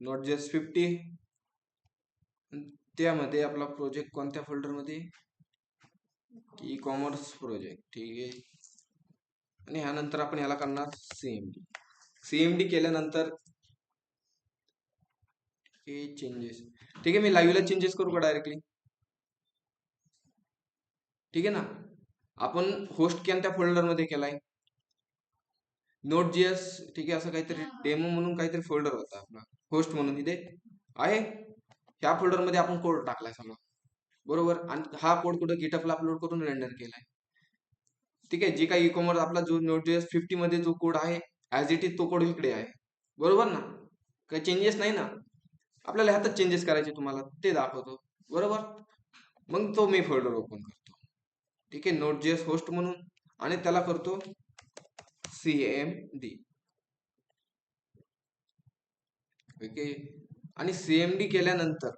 Node.js 50, त्यामध्ये आपला project कोणत्या फोल्डरमध्ये, ई कॉमर्स प्रोजेक्ट, ठीक आहे. आणि ह्यानंतर आपण याला करणार सीएमडी केल्यानंतर हे चेंजेस, ठीक आहे. मी लाईव्हला चेंजेस करू का डायरेक्टली, ठीक आहे ना. आपण होस्ट कोणत्या फोल्डरमध्ये केलाय, Node.js, ठीक आहे. असं काहीतरी डेमो म्हणून काहीतरी फोल्डर होता आपला होस्ट म्हणून, इथे आहे. ह्या फोल्डरमध्ये आपण कोड टाकलाय सगळा, बरोबर. आणि हा कोड कुठं गिटअपला अपलोड करून रेंडर केलाय, ठीक आहे. जे काही ई कॉमर्स आपला जो Node.js 50 मध्ये जो कोड आहे ऍज इट इज तो कोड इकडे आहे, बरोबर ना. काही चेंजेस नाही ना. आपल्याला ह्यातच चेंजेस करायचे, तुम्हाला ते दाखवतो, बरोबर. मग तो मी फोल्डर ओपन करतो, ठीक आहे. Node.js होस्ट म्हणून, आणि त्याला करतो CMD, ओके. आणि CMD केल्यानंतर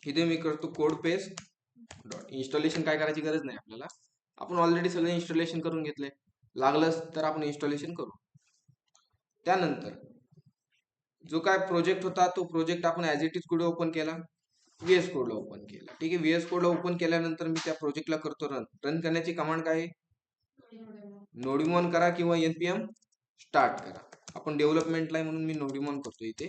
इथे मी करतो कोड पेस्ट डॉट. इन्स्टॉलेशन काय करायची गरज नाही आपल्याला, आपण ऑलरेडी सगळे इन्स्टॉलेशन करून घेतले. लागलंच तर आपण इन्स्टॉलेशन करू. त्यानंतर जो काय प्रोजेक्ट होता तो प्रोजेक्ट आपण ऍज इट इज कुठे ओपन केला, VS कोडला ओपन केला, ठीक आहे. VS कोडला ओपन केल्यानंतर मी त्या प्रोजेक्टला करतो रन करण्याची कमांड काय आहे, नोडिमॉन करा किंवा npm स्टार्ट करा. आपण डेव्हलपमेंटला आहे म्हणून मी नोडिमॉन करतो इथे,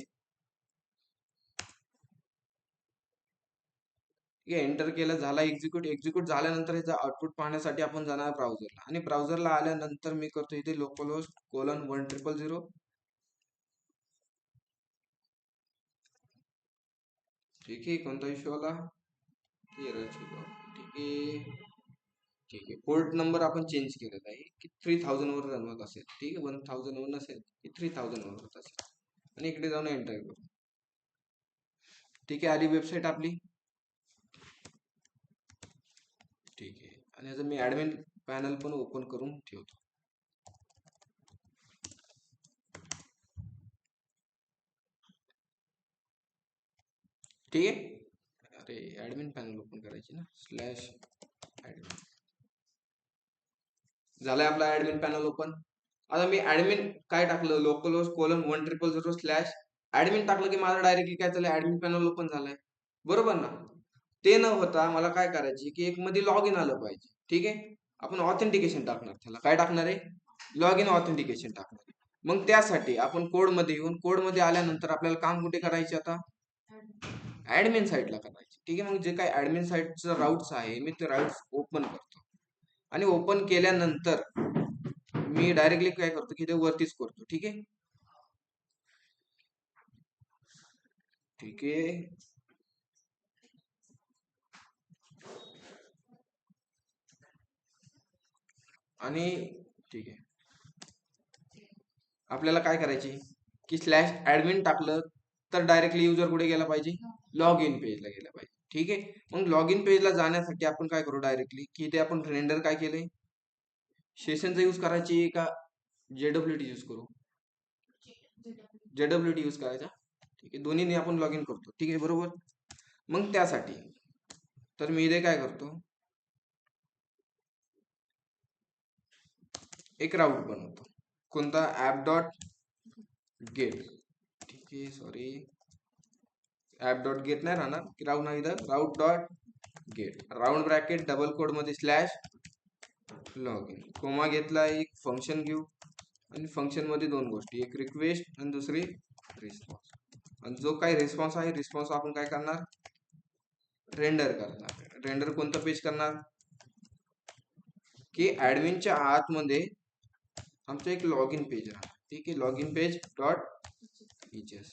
ठीक आहे. एंटर केलं, झाला एक्झिक्यूट झाल्यानंतर ह्याचा आउटपुट पाहण्यासाठी आपण जाणार ब्राउझरला, आणि ब्राउझरला आल्यानंतर मी करतो इथे localhost:1010, ठीक आहे. कोणता इश्यू आला, ठीक आहे, ठीक आहे. पोर्ट नंबर आपण चेंज केलेला आहे की 3000 वर रन होत असेल, ठीक आहे. 1000 वर नसेल की 3000 वर होत असेल, आणि इकडे जाऊन एंटर करू, ठीक आहे. आली वेबसाईट आपली, ठीक आहे. आणि याचं मी ऍडमिन पॅनल पण ओपन करून ठेवतो, ठीक आहे. अरे ऍडमिन पॅनल ओपन करायची ना, /admin, झालाय आपला ऍडमिन पॅनल ओपन. आता मी ऍडमिन काय टाकलं, localhost:1010/admin टाकलं की माझं डायरेक्टली काय झालं, ऍडमिन पॅनल ओपन झालाय, बरोबर ना. ते न होता मला काय करायचे की एक मध्ये लॉग इन आलं पाहिजे, ठीक आहे. आपण ऑथेंटिकेशन टाकणार, त्याला काय टाकणार आहे, लॉग इन ऑथेंटिकेशन टाकणार आहे. मग त्यासाठी आपण कोड मध्ये येऊन, कोड मध्ये आल्यानंतर आपल्याला काम कुठे करायचे, आता ऍडमिन साईटला करायचे, ठीक आहे. मग जे काही ऍडमिन साईटचं राऊट्स आहे मी ते राऊट्स ओपन करतो, आणि ओपन केल्यानंतर मी डायरेक्टली काय करतो की ते वरतीच करतो, ठीक आहे, ठीक आहे. आणि ठीक आहे, आपल्याला काय करायचे की /admin टाकलं तर डायरेक्टली युजर कुठे गेला पाहिजे, लॉग इन पेजला गेला पाहिजे, ठीक आहे. मग लॉग इन पेजला जाण्यासाठी आपण काय करू डायरेक्टली की ते आपण रेंडर काय केलंय, सेशनचा यूज करायची का JWT यूज करू, JWT यूज करायचा, ठीक आहे. दोन्हीने आपण लॉग इन करतो, ठीक आहे, बरोबर. मग त्यासाठी तर मी इथे काय करतो, एक राऊट बनवतो, कोणता, app.get, ठीक आहे. सॉरी, app.get नाही राहणार, की राऊट नाही, इथं route.get, round bracket double quote मध्ये /login, कोमा घेतला, एक फंक्शन घेऊ, आणि फंक्शन मध्ये दोन गोष्टी, एक रिक्वेस्ट आणि दुसरी रिस्पॉन्स. आणि जो काही रिस्पॉन्स आहे, रिस्पॉन्स आपण काय करणार, रेंडर करणार. रेंडर कोणतं पेज करणार, की ऍडमिनच्या आतमध्ये आमचं एक लॉग इन पेज राहणार, ठीक आहे. लॉग इन पेज .ejs,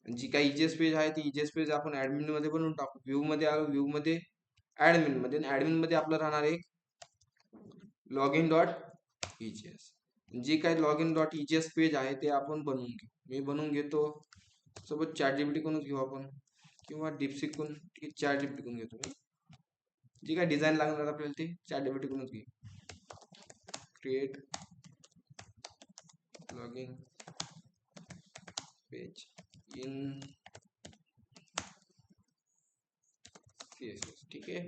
जी काही EJS पेज आहे ती EJS पेज आपण ऍडमिन मध्ये बनवून टाकू. व्ह्यू मध्ये आलो, व्ह्यू मध्ये ऍडमिन मध्ये, ऍडमिन मध्ये आपलं राहणार एक login.ejs. जी काही login.ejs पेज आहे ते आपण बनवून घेऊ. मी बनवून घेतो, सोबत ChatGPT कडूनच घेऊ आपण, किंवा DeepSeek कडून, ठीक आहे. ChatGPT कडून घेतो मी, जी काय डिझाईन लागणार आपल्याला ते ChatGPT कडूनच घेऊ. Create login page in CSS, ठीक आहे.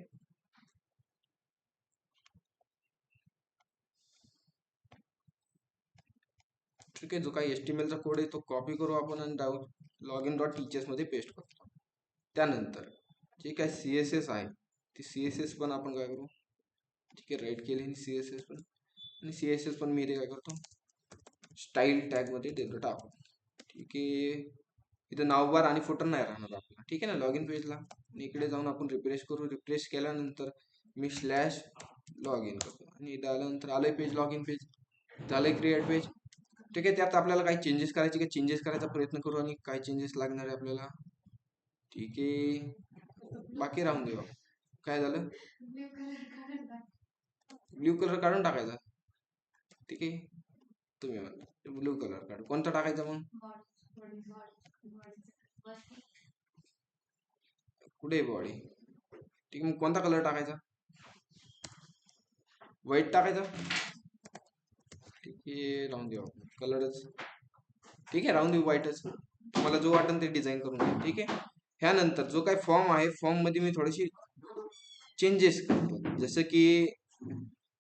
ठीक आहे. जो काही HTML चा कोड आहे तो कॉपी करू आपण आणि login.tts मध्ये पेस्ट करतो. त्यानंतर जे काही CSS आहे ते CSS पण आपण काय करू, ठीक आहे, राईट केले आणि CSS पण, आणि CSS पण मी इथे काय करतो, स्टाईल टॅग मध्ये देतो टाकू. ठीक आहे. इथं नाव बार आणि फुटर नाही राहणार आपला, ठीक आहे ना, लॉगिन पेजला. आणि इकडे जाऊन आपण रिफ्रेश करू. रिफ्रेश केल्यानंतर मी स्लॅश लॉग इन करतो आणि इथं आल्यानंतर आलंय पेज, लॉगिन पेज झालंय, क्रिएट पेज. ठीक आहे. त्यात आपल्याला काही चेंजेस करायचे का, चेंजेस करायचा प्रयत्न करू आणि काय चेंजेस लागणार आहे आपल्याला. ठीक आहे, बाकी राहून देऊ. काय झालं, ब्ल्यू कलर काढून टाकायचा. ठीक आहे, तुम्ही म्हणता ब्ल्यू कलर काढ, कोणता टाकायचा मग, कुठे बॉडी. ठीक आहे, मग कोणता कलर टाकायचा, व्हाईट टाकायचा. ठीक आहे, राहून देऊ कलरच. ठीक आहे, राहून देऊ व्हाईटच. मला जो वाटेल ते डिझाईन करून घ्या. ठीक आहे. ह्यानंतर जो काही फॉर्म आहे, फॉर्म मध्ये मी थोडीशी चेंजेस करतो. जसं की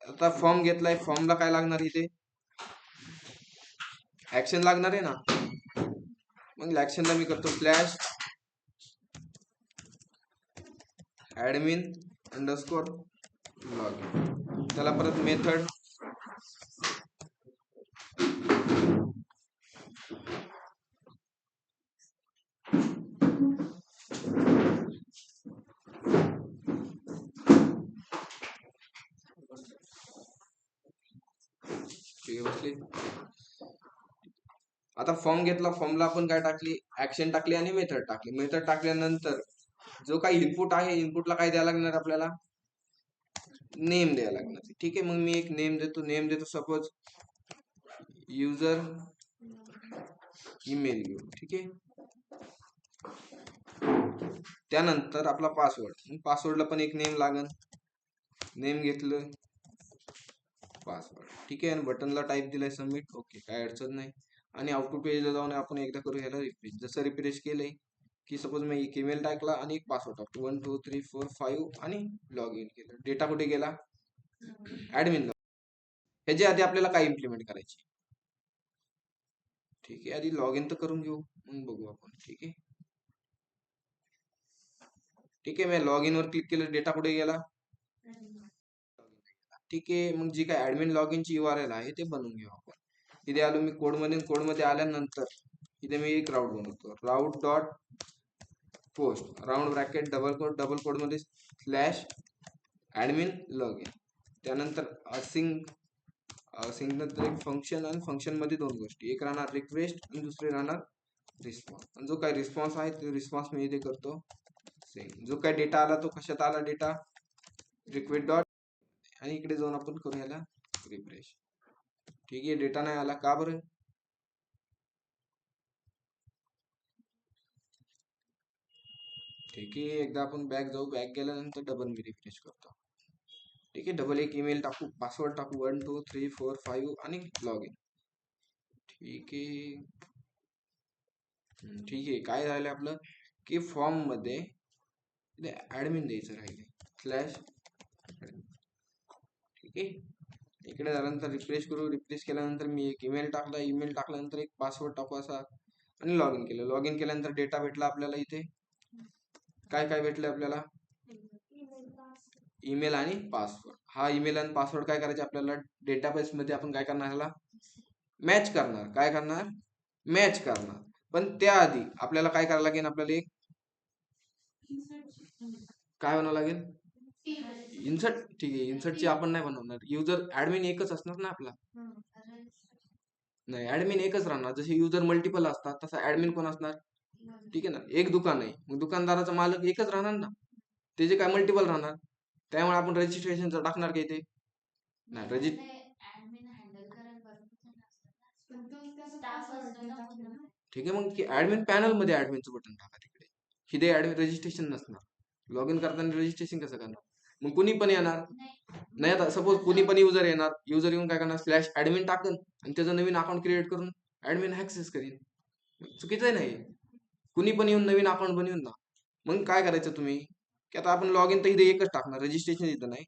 आता फॉर्म घेतलाय, फॉर्मला काय लागणार इथे, ऍक्शन लागणार आहे ना. मग ऍक्शनला मी करतो स्लॅश ऍडमिन अंडरस्कोर लॉगिन. त्याला परत मेथड बसली. आता फॉर्म घेतला, फॉर्मला आपण काय टाकली, ऍक्शन टाकली आणि मेथड टाकली. मेथड टाकल्यानंतर जो काही इनपुट आहे, इनपुटला काय द्यायला लागणार आपल्याला, नेम द्यायला लागणार. ठीक आहे, मग मी एक नेम देतो सपोज युजर ईमेल घेऊ. ठीक आहे. त्यानंतर आपला पासवर्डला पण एक नेम लागन, नेम घेतलं, पासवर्ड. ठीक आहे, आणि बटनला टाईप दिलाय सबमिट. ओके, काय अडचण नाही. आणि आउटपुट पेजला जाऊन आपण एकदा करू ह्याला रिफ्रेश. जसं रिफ्रेश केलंय की सपोज मी एक ईमेल टाकला आणि एक पासवर्ड टाकतो 1 2 3 4 5 आणि लॉग इन केलं. डेटा कुठे गेला, ऍडमिनला. ह्याच्या आधी आपल्याला काय इम्प्लिमेंट करायची. ठीक आहे, आधी लॉग इन तर करून घेऊ, मग बघू आपण. ठीक आहे. ठीक आहे, मी लॉग इन वर क्लिक केलं, डेटा कुठे गेला, ठीक आहे. मग जी काय ऍडमिन लॉग इनची URL आहे ते बनवून घेऊ आपण. इथे आलो मी कोडमध्ये आल्यानंतर इथे मी एक राऊट बनवतो, route dot post round bracket double quote मध्ये स्लॅश ऍडमिन लॉग इन. त्यानंतर असिंग नंतर एक फंक्शन, आणि फंक्शन मध्ये दोन गोष्टी, एक राहणार रिक्वेस्ट आणि दुसरी राहणार रिस्पॉन्स. आणि जो काही रिस्पॉन्स आहे तो रिस्पॉन्स मी इथे करतो सेंड. जो काही डेटा आला तो कशात आला, डेटा रिक्वेस्ट डॉट, आणि इकडे जाऊन आपण करू याला रिफ्रेश. ठीक आहे, डेटा नाही आला का बरं, ठीक आहे. एकदा आपण बॅक जाऊ, बॅक गेल्यानंतर डबल मी रिफ्रेश करतो. ठीक आहे, डबल एक ईमेल टाकू, पासवर्ड टाकू 1 2 3 4 5 आणि लॉग इन. ठीक आहे. ठीक आहे, काय राहिलं आपलं की फॉर्म मध्ये ऍडमिन द्यायचं राहिले स्लॅश. ठीक आहे, इकडे झाल्यानंतर रिफ्रेश करू. रिफ्रेश केल्यानंतर मी एक ईमेल टाकला, ईमेल टाकल्यानंतर एक पासवर्ड टाकू असा, आणि लॉग इन केलं. लॉग इन केल्यानंतर डेटा भेटला आपल्याला. इथे काय काय भेटलं आपल्याला, ईमेल आणि पासवर्ड. हा ईमेल आणि पासवर्ड काय करायचे आपल्याला, डेटाबेस मध्ये आपण काय करणार, ह्याला मॅच करणार. काय करणार, मॅच करणार. पण त्याआधी आपल्याला काय करायला लागेल, आपल्याला एक काय बनावं लागेल, इन्सर्ट. ठीक आहे, इन्सर्टची आपण नाही बनवणार. युजर ऍडमिन एकच असणार ना आपला, नाही ऍडमिन एकच राहणार. जसे युजर मल्टिपल असतात तसा ऍडमिन कोण असणार, ठीक आहे ना. एक दुकान आहे, मग दुकानदाराचा मालक एकच राहणार ना, त्याचे काय मल्टिपल राहणार. त्यामुळे आपण रजिस्ट्रेशनचं टाकणार का इथे, नाही ठीक आहे, मग ऍडमिन पॅनल मध्ये ऍडमिनचं बटन टाका तिकडे. हिथे ऍडमिन रजिस्ट्रेशन नसणार. लॉग इन करताना रजिस्ट्रेशन कसं करणार, मग कुणी पण येणार नाही. आता सपोज कुणी पण युजर येणार, युजर येऊन काय करणार, स्लॅश ऍडमिन टाकन आणि त्याचं नवीन अकाउंट क्रिएट करून ऍडमिन ऍक्सेस करीन. चुकीचं नाही, कुणी पण येऊन नवीन अकाउंट बनवून ना. मग काय करायचं तुम्ही, की आता आपण लॉग इन तर इथे एकच टाकणार, रजिस्ट्रेशन इथं नाही,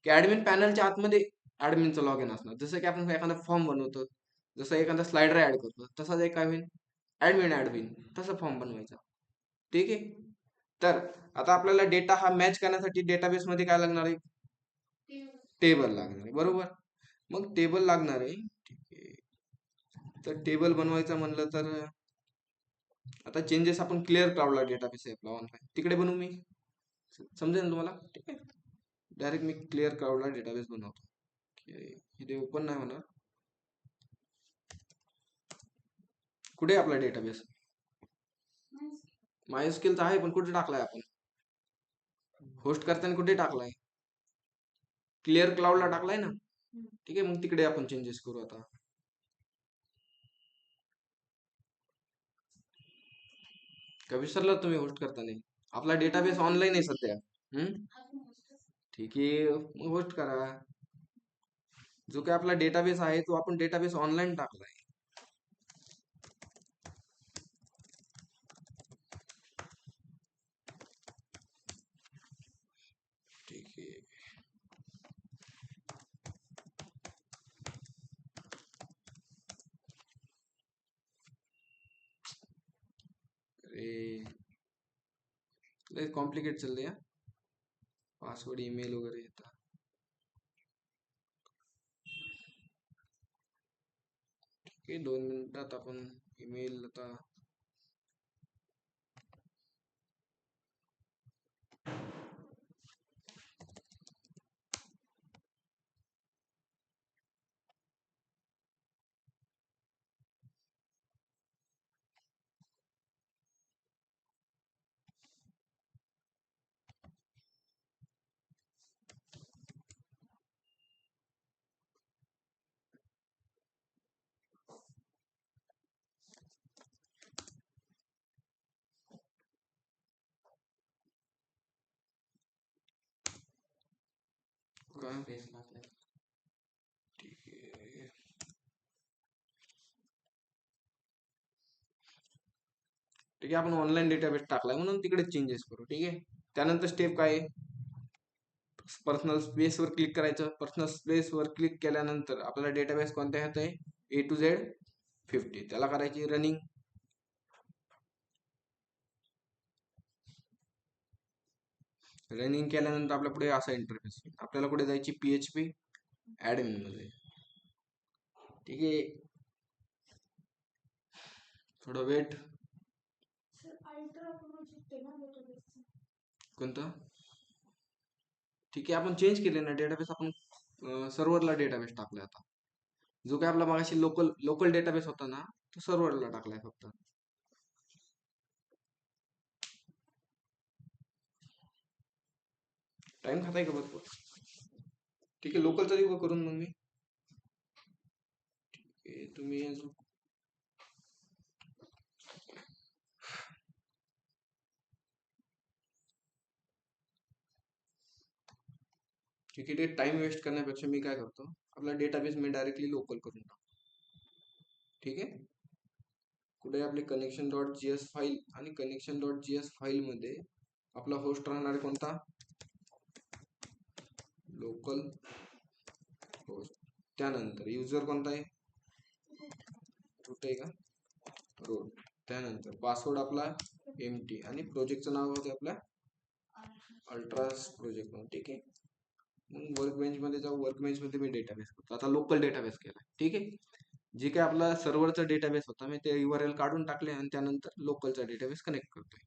की ऍडमिन पॅनलच्या आतमध्ये ऍडमिनचं लॉग इन असणार. जसं की आपण एखादा फॉर्म बनवतो, जसं एखादा स्लाइडर ऍड करतो तसाच एक काय होईल, ऍडमिन ऍड होईल, तसा फॉर्म बनवायचा. ठीक आहे. तर आता आपल्याला डेटा हा मॅच करण्यासाठी डेटाबेस मध्ये काय लागणार आहे, टेबल लागणार आहे, बरोबर. मग टेबल लागणार आहे. ठीक आहे. तर टेबल बनवायचं म्हणलं तर आता चेंजेस आपण क्लिअर क्लाउडला डेटाबेस आहे आपला ऑनलाईन, तिकडे बनवू मी, समजेल ना तुम्हाला. ठीक आहे. डायरेक्ट मी क्लिअर क्लाउडला डेटाबेस बनवतो. इथे ओपन नाही होणार. कुठे आहे आपला डेटाबेस, मायस्क्यूएलचा आहे पण कुठे टाकलाय आपण, होस्ट करताना कुठे टाकलाय, क्लिअर क्लाउडला टाकलाय ना. ठीक आहे. मग तिकडे आपण चेंजेस करू आता. का विसरला तुम्ही होस्ट करताना, आपला डेटाबेस ऑनलाईन आहे सध्या. ठीक आहे. मग होस्ट करा. जो काही आपला डेटाबेस आहे तो आपण डेटाबेस ऑनलाईन टाकलाय. ठीक आहे. अरे कॉम्प्लिकेट चल रहा है, पासवर्ड ईमेल वगैरे येतात. ठीक आहे. 2 मिनिटात आपण ईमेल आता काय, ठीक आहे. ठीक आहे. आपण ऑनलाईन डेटाबेस टाकलाय म्हणून तिकडे चेंजेस करू. ठीक आहे. त्यानंतर स्टेप काय आहे, पर्सनल स्पेस वर क्लिक करायचं. पर्सनल स्पेस वर क्लिक केल्यानंतर आपल्याला डेटाबेस कोणत्या ह्यात आहे, A to Z 50, त्याला करायची रनिंग. रनिंग केल्यानंतर आपल्या पुढे असा इंटरफेस, आपल्याला कुठे जायची, PHP ऍडमिन मध्ये. ठीक आहे. थोडं वेट. कोणतं, ठीक आहे. आपण चेंज केले ना डेटाबेस, आपण सर्व्हरला डेटाबेस टाकलाय आता. जो काय आपला मागाशी लोकल लोकल डेटाबेस होता ना, तो सर्व्हरला टाकलाय फक्त. टाइम खाताय का भरपूर. ठीक आहे. लोकलचा देऊ का करून मग मी. तुम्ही ठीक आहे. टाइम वेस्ट करण्यापेक्षा मी काय करतो, आपला डेटाबेस मी डायरेक्टली लोकल करून टाकतो. ठीक आहे. कुठे आपली connection.js फाईल, आणि connection.js फाईल मध्ये आपला होस्ट राहणार आहे कोणता, लोकल होस्ट. त्यानंतर युजर कोणता आहे, रूट आहे का, रूट. त्यानंतर पासवर्ड आपला एमटी, आणि प्रोजेक्टचं नाव होते आपल्या अल्ट्रास प्रोजेक्ट. ठीक आहे. मग वर्कबेंच मध्ये जाऊ, वर्कबेंच मध्ये मी डेटाबेस करतो. आता लोकल डेटाबेस केला. ठीक आहे. जे काही आपला सर्व्हरचा डेटाबेस होता मी ते URL काढून टाकले, आणि त्यानंतर लोकलचा डेटाबेस कनेक्ट करतोय.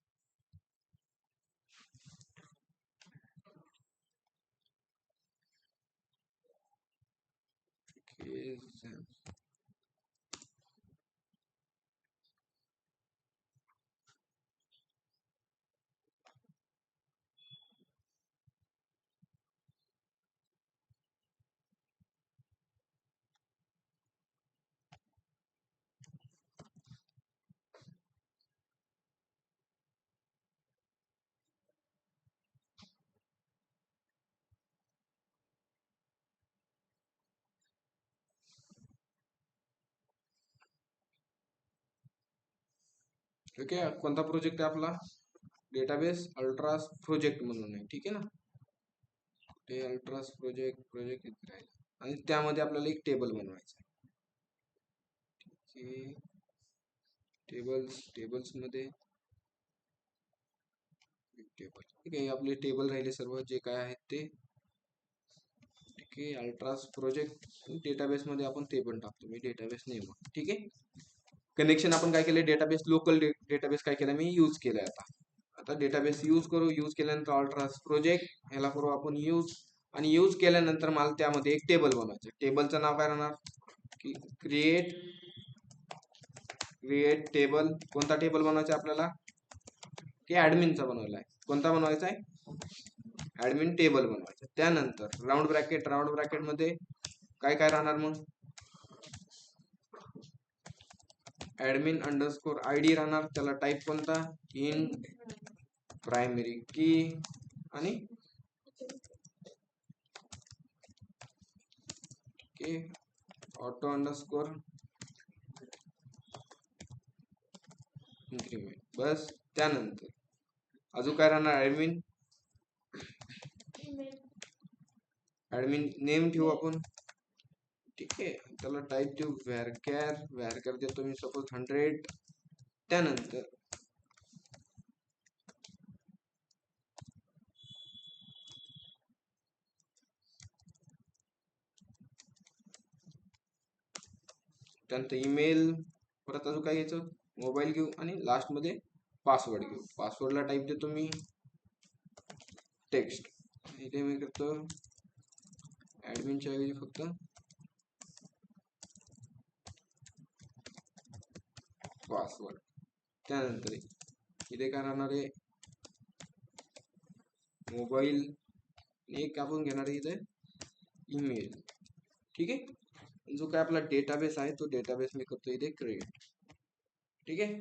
ठीक आहे. कोणता प्रोजेक्ट आहे आपला, डेटाबेस अल्ट्रास प्रोजेक्ट म्हणून आहे. ठीक आहे ना. ते अल्ट्रास प्रोजेक्ट प्रोजेक्ट इथे राहील, आणि त्यामध्ये आपल्याला एक टेबल बनवायचं आहे. टेबल्स मध्ये टेबल, ठीक आहे. आपले टेबल राहिले सर्व जे काय आहेत ते, ठीक आहे. अल्ट्रास प्रोजेक्ट डेटाबेस मध्ये आपण ते पण टाकतो मी, डेटाबेस नेम, ठीक आहे. कनेक्शन आपण काय केले, डेटाबेस लोकल डेटाबेस काय केलं मी यूज केलाय. आता डेटाबेस यूज केल्यानंतर अल्ट्रास प्रोजेक्ट ह्याला करू आपण यूज, आणि यूज केल्यानंतर मला त्यामध्ये एक टेबल बनवायचं. टेबलचं नाव काय राहणार की क्रिएट टेबल. कोणता टेबल बनवायचा आपल्याला की ऍडमिनचा बनवलाय. कोणता बनवायचा आहे, ऍडमिन टेबल बनवायचा. त्यानंतर राऊंड ब्रॅकेट मध्ये काय काय राहणार मग, ऍडमिन अंडरस्कोर आयडी राहणार. त्याला टाईप कोणता, इन प्रायमरी की, आणि ऑटो अंडरस्कोर इन्क्रीमेंट. बस. त्यानंतर अजून काय राहणार, ऍडमिन नेम ठेवू आपण, ठीक आहे. त्याला टाईप देऊ व्हॅरकॅर देतो मी सपोज 100. त्यानंतर ईमेल, परत अजून काय घ्यायचं, मोबाईल घेऊ, आणि लास्ट मध्ये पासवर्ड घेऊ. पासवर्डला टाईप देतो मी टेक्स्ट. इथे मी करतो ऍडमिनच्या ऐवजी फक्त पासवर्ड. त्यानंतर इथे काय राहणार आहे, मोबाईल, एक आपण घेणार आहे इथे ईमेल, ठीक आहे. जो काय आपला डेटाबेस आहे तो डेटाबेस मी करतो इथे क्रिएट, ठीक आहे.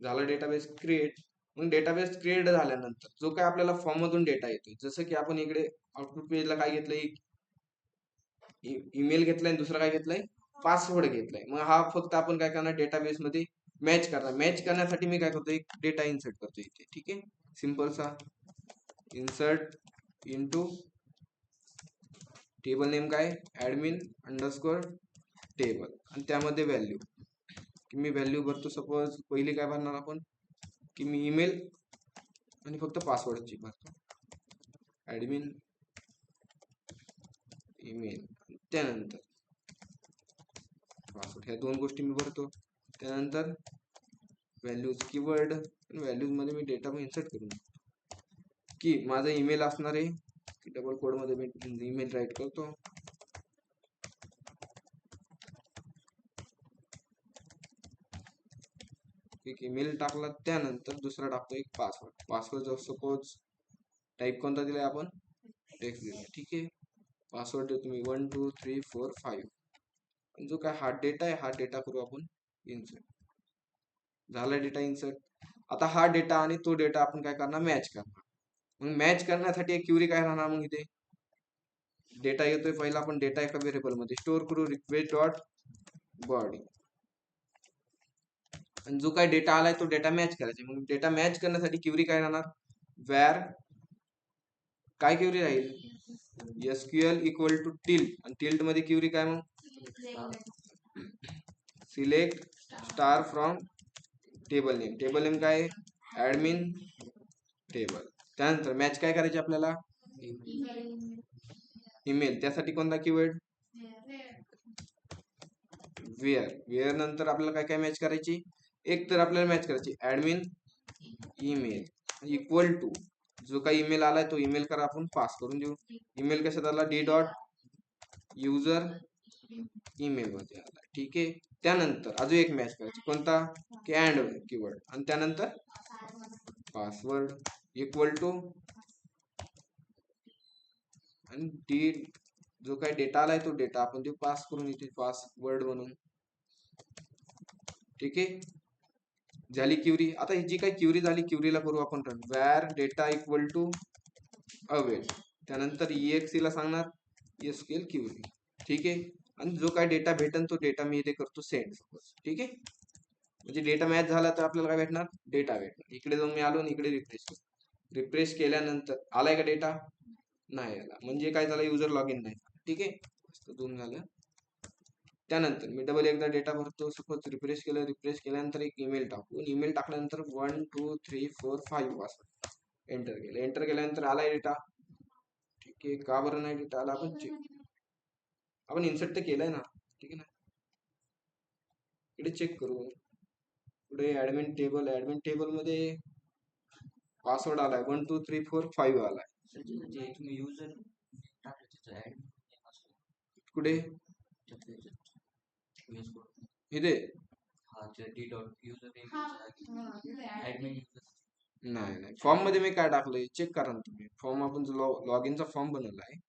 झाला डेटाबेस क्रिएट. मग डेटाबेस क्रिएट झाल्यानंतर जो काय आपल्याला फॉर्म मधून डेटा येतोय, जसं की आपण इकडे आउटपुट पेजला काय घेतलंय, ईमेल घेतलाय, आणि दुसरा काय घेतलाय, पासवर्ड घेतलाय. मग हा फक्त आपण काय करणार, डेटाबेस मध्ये मॅच करणार. मॅच करण्यासाठी मी काय करतो, एक डेटा इन्सर्ट करतो इथे, ठीक आहे. सिंपल सा इन्सर्ट इनटू टेबल नेम काय, ऍडमिन अंडरस्कोर टेबल, आणि त्यामध्ये व्हॅल्यू की मी व्हॅल्यू भरतो. सपोज पहिली काय भरणार आपण की मी ईमेल आणि फक्त पासवर्डची भरतो, ऍडमिन ईमेल. त्यानंतर पासवर्ड, ह्या दोन गोष्टी मी भरतो. त्यानंतर व्हॅल्यूज कीवर्ड, व्हॅल्यूज मध्ये मी डेटा पण इन्सर्ट करून की माझा ईमेल असणार आहे, डबल कोड मध्ये मी ईमेल राईट करतो, एक ईमेल टाकला. त्यानंतर दुसरा टाकतो एक पासवर्ड सपोज टाईप कोणता दिलाय आपण, टेक्स्ट दिलाय, ठीक आहे. पासवर्ड देतो मी 1 2 3 4 5. जो काय हा डेटा आहे, हा डेटा करू आपण इन्सर्ट. झाला डेटा इन्सर्ट. आता हा डेटा आणि तो डेटा आपण काय करणार, मॅच करणार. मग मॅच करण्यासाठी एक क्युरी काय राहणार, मग इथे डेटा येतोय पहिला आपण डेटा एका व्हेरिएबल मध्ये स्टोअर करू, रिक्वेस्ट डॉट बॉडी, आणि जो काय डेटा आलाय तो डेटा मॅच करायचा. मग डेटा मॅच करण्यासाठी क्युरी काय राहणार, व्हेअर काय क्युरी राहील, SQL इक्वल टू टिल्ट, आणि टिल्ट मध्ये क्युरी काय, मग select star from table name काय, ऍडमिन टेबल. त्यानंतर मॅच काय करायचे आपल्याला, ईमेल. त्यासाठी कोणता कीवर्ड, वेअर नंतर आपल्याला काय काय मॅच करायची, एक तर आपल्याला मॅच करायची ऍडमिन ईमेल इक्वल टू जो काही ईमेल आलाय तो ईमेल करा आपण पास करून देऊ. ईमेल कशात आला, डी डॉट युजर ईमेल मध्ये आला, ठीक आहे. त्यानंतर अजून एक मॅच करायची, कोणता की अँड कीवर्ड, आणि त्यानंतर पासवर्ड इक्वल टू, आणि डी जो काही डेटा आलाय तो डेटा आपण देऊ पास करून इथे पासवर्ड म्हणून, ठीक आहे. झाली क्युरी. आता ही जी काही क्युरी झाली, क्युरीला करू आपण run, where data equal to await. त्यानंतर EXE ला सांगणार SQL क्युरी, ठीक आहे. आणि जो काय डेटा भेटन तो डेटा मी इथे करतो सेंड, ठीक आहे. म्हणजे डेटा मॅच झाला तर आपल्याला काय भेटणार, डेटा भेटणार. इकडे जाऊन मी आलो आणि इकडे रिफ्रेश केल्यानंतर आलाय का डेटा, नाही आला, म्हणजे काय झालं, युजर लॉग इन नाही, ठीक आहे. दोन झालं. त्यानंतर मी डबल एकदा डेटा भरतो. सपोज रिफ्रेश केल्यानंतर एक ईमेल टाकून ईमेल टाकल्यानंतर 1 2 3 4 5 असं एंटर केल्यानंतर आलाय डेटा. ठीक आहे, का बरं नाही डेटा आला? आपण इन्सर्ट तर केलंय ना, ठीक आहे ना. इकडे चेक करू. पुढे ऍडमिन टेबल मध्ये पासवर्ड आलाय 1 2 3 4 5 आलाय. कुठे? इथे नाही, फॉर्म मध्ये मी काय टाकलंय चेक करा ना तुम्ही. फॉर्म आपण जो लॉग इनचा फॉर्म बनवला आहे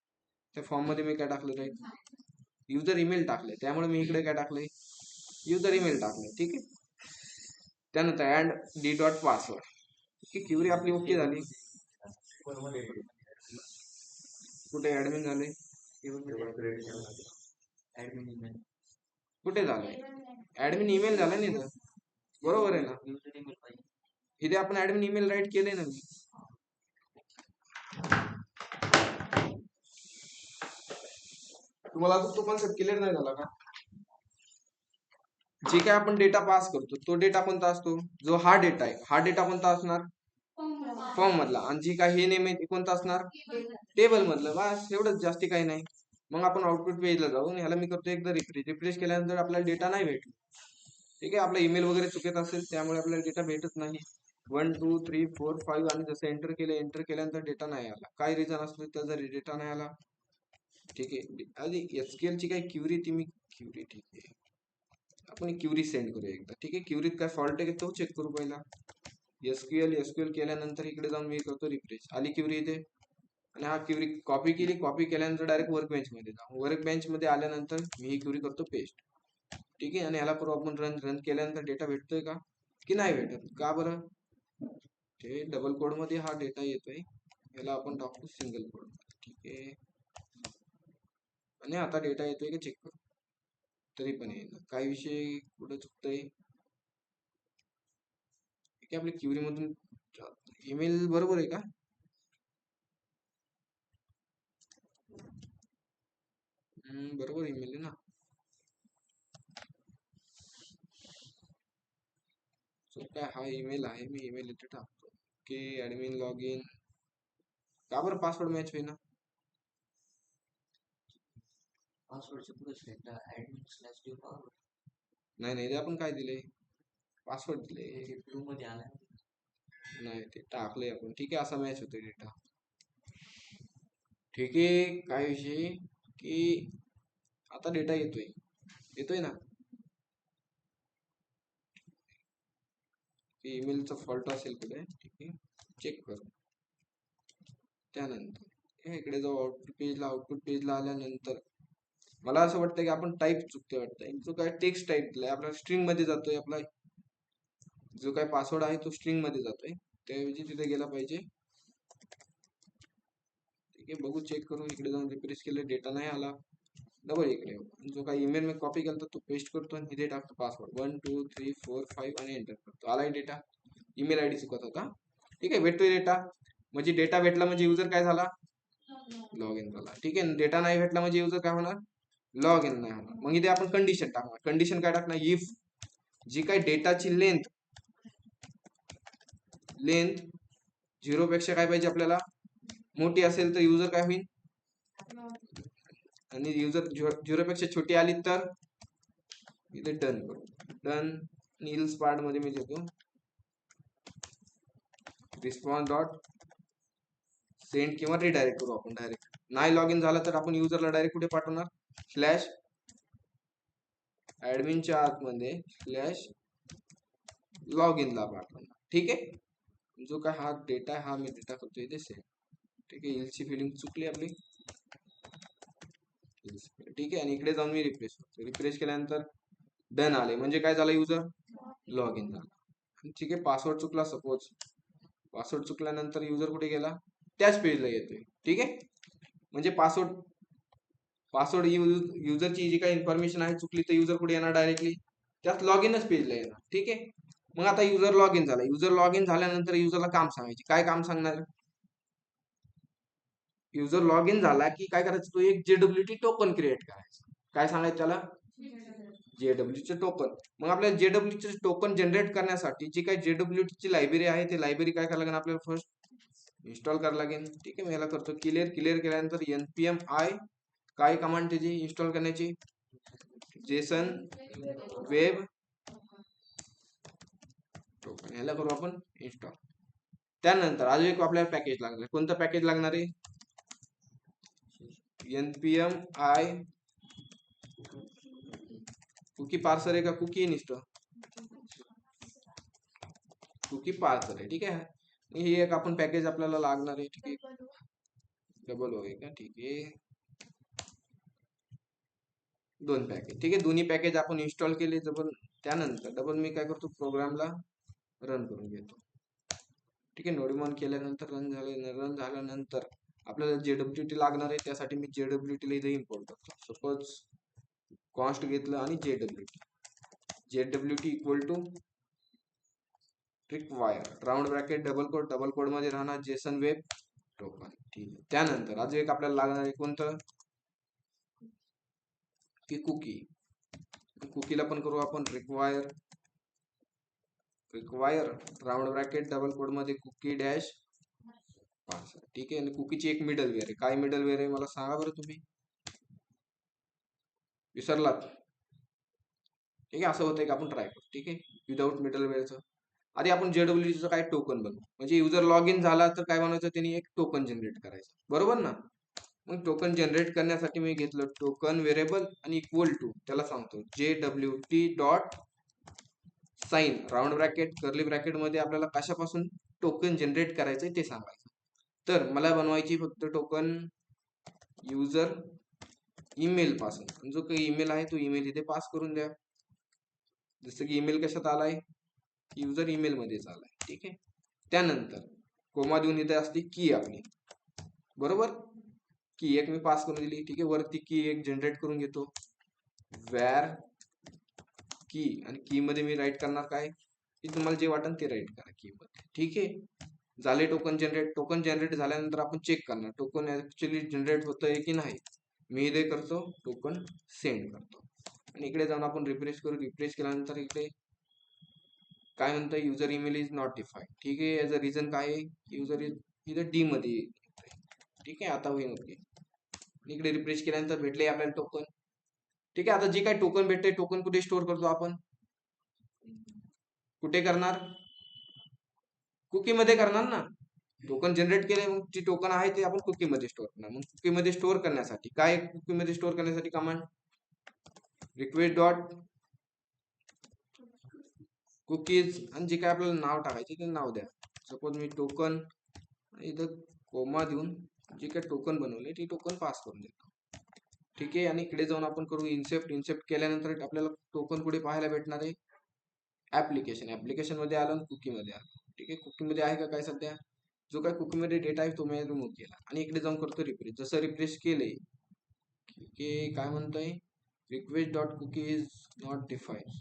त्या फॉर्म मध्ये मी काय टाकलं आहे? युजर ईमेल टाकलंय. त्यामुळे मी इकडे काय टाकलंय? युजर ईमेल टाकलंय. ठीक आहे. त्यानंतर अँड डी डॉट पासवर्ड. ही क्युरी आपली ओके झाली. कुठे ऍडमिन झाले? कुठे झालंय? ऍडमिन ईमेल झाला नाही तर बरोबर आहे ना. इथे आपण ऍडमिन ईमेल राईट केले ना मी. तुम्हाला अजून तो कॉन्सेप्ट क्लिअर नाही झाला का? जे काय आपण डेटा पास करतो तो डेटा कोणता असतो? जो हा डेटा आहे हा डेटा कोणता असणार? फॉर्म मधला. आणि जी काय हे नेम आहे ते कोणता असणार? टेबल मधलं. बस एवढंच, जास्ती काही नाही. मग आपण आउटपुट पेजला जाऊन ह्याला मी करतो एकदा रिफ्रेश केल्यानंतर आपल्याला डेटा नाही भेटला. ठीक आहे, आपला ईमेल वगैरे चुकीत असेल त्यामुळे आपल्याला डेटा भेटत नाही. 1 2 3 4 5 आणि जसं एंटर केल्यानंतर डेटा नाही आला. काय रिझन असलं तर जर डेटा नाही आला. ठीक आहे, आधी एसक्यूएल ची काही क्युरी ती मी क्युरी ठीक आहे आपण क्युरी सेंड करूया एकदा. ठीक आहे, क्युरीत काय फॉल्ट आहे तो चेक करू पहिला. एसक्यूएल केल्यानंतर इकडे जाऊन मी करतो रिफ्रेश. आली क्युरी इथे आणि हा क्युरी कॉपी केल्यानंतर डायरेक्ट वर्क बेंच मध्ये जा. वर्क बेंच मध्ये आल्यानंतर मी ही क्युरी करतो पेस्ट. ठीक आहे, आणि ह्याला करू आपण रन केल्यानंतर डेटा भेटतोय का की नाही भेटत? का बरं? ते डबल कोड मध्ये हा डेटा येतोय, याला आपण टाकू सिंगल कोड. ठीक आहे, आणि आता डेटा येतोय का चेक करू. तरी पण येईल. काही विषय कुठे चुकतंय? ठीक आहे, आपल्या क्युरी मधून ईमेल बरोबर आहे का? बरोबर ईमेल आहे ना. सो काय हा ईमेल आहे, मी ईमेल इथे टाकतो की ऍडमिन लॉग इन. का बरं पासवर्ड मॅच होईना? नाही ते आपण काय दिले? पासवर्ड दिले. नाही ते टाकले आपण. ठीक आहे, असा मॅच होतोय डेटा. ठीक आहे, काय विषय की आता डेटा येतोय ना. ईमेलचा फॉल्ट असेल कुठे. ठीक आहे, चेक करू. त्यानंतर इकडे जाऊ आउटपुट पेजला आल्यानंतर मला असं वाटतं की आपण टाईप चुकतोय वाटतं. जो काय टेक्स्ट टाईप दिलाय आपला स्ट्रिंग मध्ये जातोय. आपला जो काय पासवर्ड आहे तो स्ट्रिंग मध्ये जातोय, त्याऐवजी तिथे गेला पाहिजे. ठीक आहे, बघू चेक करू. इकडे जाऊन रिफ्रेश केलं, डेटा नाही आला. डबल इकडे जो काही ईमेल मी कॉपी केला तो पेस्ट करतो आणि इथे टाकतो पासवर्ड 1 2 3 4 5 आणि एंटर करतो. आलाय डेटा. ईमेल आयडी चुकत होता. ठीक आहे, भेटतोय डेटा. म्हणजे डेटा भेटला म्हणजे युजर काय झाला? लॉग इन झाला. ठीक आहे, डेटा नाही भेटला म्हणजे युजर काय होणार? लॉग इन नाही होणार. मग इथे आपण कंडिशन टाकणार. कंडिशन काय टाकणार? इफ जी काही डेटाची लेंथ 0 पेक्षा काय पाहिजे आपल्याला? मोठी असेल तर युजर काय होईल? आणि युजर 0 पेक्षा छोटी आली तर इथे डन करू. डन नील्स पार्ट मध्ये मी देतो रिस्पॉन्स डॉट सेंड किंवा रिडायरेक्ट करू आपण डायरेक्ट. नाही लॉग इन झाला तर आपण युजरला डायरेक्ट कुठे पाठवणार? स्लॅश ऍडमिनच्या आतमध्ये स्लॅश लॉग इन ला पाठवणार. ठीक आहे, जो काय हा डेटा आहे हा मी डेटा करतो इथे सेंड. ठीक आहे, इलची फिलिंग चुकली आपली. ठीक आहे, आणि इकडे जाऊन मी रिफ्रेश करतो. रिफ्रेश केल्यानंतर डन आले म्हणजे काय झालं? युजर लॉग इन झाला. ठीक आहे, पासवर्ड चुकला. सपोज पासवर्ड चुकल्यानंतर युजर कुठे गेला? त्याच पेजला येतोय. ठीक आहे, म्हणजे पासवर्ड युजरची जी काही इन्फॉर्मेशन आहे चुकली तर युजर कुठे येणार? डायरेक्टली त्याच लॉग इनच पेजला येणार. ठीक आहे, मग आता युजर लॉग इन झाला. युजर लॉग इन झाल्यानंतर युजरला काम सांगायचे. काय काम सांगणार? युजर लॉग इन झाला की काय करायचं? तो एक JWT टोकन क्रिएट करायचा. काय सांगायचं त्याला? JW चे टोकन. मग आपल्याला JW चे टोकन जनरेट करण्यासाठी जी काही JW ची लायब्ररी आहे ती लायब्ररी काय करायला लागेल आपल्याला फर्स्ट इन्स्टॉल करायला लागेल. ठीक आहे, मी याला करतो क्लिअर. क्लिअर केल्यानंतर npm i काय कमांड त्याची इन्स्टॉल करण्याची, जेसन वेब टोकन, याला करू आपण इन्स्टॉल. त्यानंतर अजून एक आपल्याला पॅकेज लागणार. कोणतं पॅकेज लागणार आहे? npm i कुकी पार्सर आहे का कुकी इन्स्टॉल? कुकी पार्सर आहे. ठीक आहे, ही एक आपण पॅकेज आपल्याला लागणार आहे. ठीक आहे, डबल आहे का? ठीक आहे, दोन पॅकेज. ठीक आहे, दोन्ही पॅकेज आपण इन्स्टॉल केले. त्यानंतर डबल मी काय करतो, प्रोग्रामला रन करून घेतो. ठीक आहे, नोडमॉन केल्यानंतर रन झाल्यानंतर आपल्याला JWT लागणार आहे. त्यासाठी मी JWT ला इथे इम्पोर्ट करतो. सपोज कॉन्स्ट घेतलं आणि JWT equal to require round bracket double quote मध्ये राहणार जेसन वेब टोकन. ठीक आहे, त्यानंतर अजून एक आपल्याला लागणार आहे कोणतं की कुकी. कुकीला पण करू आपण require round bracket double quote मध्ये कुकी डॅश पार्सर. ठीक आहे, आणि कुकीची एक मिडलवेअर आहे. काय मिडलवेअर आहे मला सांगा बरं तुम्ही, विसरलात? ठीक आहे, असं होतंय की आपण ट्राय करू. ठीक आहे, विदाऊट मिडलवेअरचं आधी आपण JWTचं काय टोकन बनवू. म्हणजे युजर लॉग इन झाला तर काय बनवायचं, त्यांनी एक टोकन जनरेट करायचं, बरोबर ना? मग टोकन जनरेट करण्यासाठी मी घेतलं टोकन व्हेरिएबल आणि इक्वल टू त्याला सांगतो JWT dot sign round bracket curly bracket मध्ये आपल्याला कशापासून टोकन जनरेट करायचंय ते सांगायचं. तर मला बनवायची फक्त टोकन युजर ईमेल पासून. जो काही ईमेल आहे तो ईमेल इथे पास करून द्या. जसं की ईमेल कशात आलाय, युजर ईमेल मध्येच आलाय. ठीक आहे, त्यानंतर कोमा देऊन इथे असते की आपली, बरोबर? की एक मी पास करून दिली. ठीक आहे, वरती की एक जनरेट करून घेतो वॅर की, आणि की मध्ये मी राईट करणार काय, की तुम्हाला जे वाटेल ते राईट करा की मध्ये. ठीक आहे, झाले टोकन जनरेट. टोकन जनरेट झाल्यानंतर आपण चेक करणार टोकन ऍक्च्युअली जनरेट होतंय की नाही. मी इथे करतो टोकन सेंड करतो आणि इकडे जाऊन आपण रिफ्रेश करू. रिफ्रेश केल्यानंतर इकडे काय म्हणतं, user email is not define. ठीक आहे, याचं रिझन काय आहे, युजर इथं डी मध्ये. ठीक आहे, आता होईल. ओके, इकडे रिफ्रेश केल्यानंतर भेटले आपल्याला टोकन. ठीक आहे, आता जे काही टोकन भेटते टोकन कुठे स्टोअर करतो आपण, कुठे करणार, कुकी मध्ये करणार ना. टोकन जनरेट केले, मग जे टोकन आहे ते आपण कुकी मध्ये स्टोअर करणार. मग कुकी मध्ये स्टोअर करण्यासाठी काय, कुकी मध्ये स्टोअर करण्यासाठी कमांड रिक्वेस्ट डॉट कुकीज, आणि जे काय आपल्याला नाव टाकायचे ते नाव द्या. सपोज मी टोकन इथं कोमा देऊन जे काही टोकन बनवले ते टोकन पास करून देतो. ठीक आहे, आणि इकडे जाऊन आपण करू इन्सेप्ट केल्यानंतर आपल्याला टोकन कुठे पाहायला भेटणार आहे, ऍप्लिकेशन मध्ये आलं, कुकी मध्ये आलं. ठीक आहे, कुकी मध्ये आहे का काय सध्या, जो काय कुकी मध्ये डेटा आहे तो मी रिमूव्ह केला आणि इकडे जाऊन करतो रिफ्रेश. जसं रिफ्रेश केले की काय म्हणतंय, request dot cookie is not define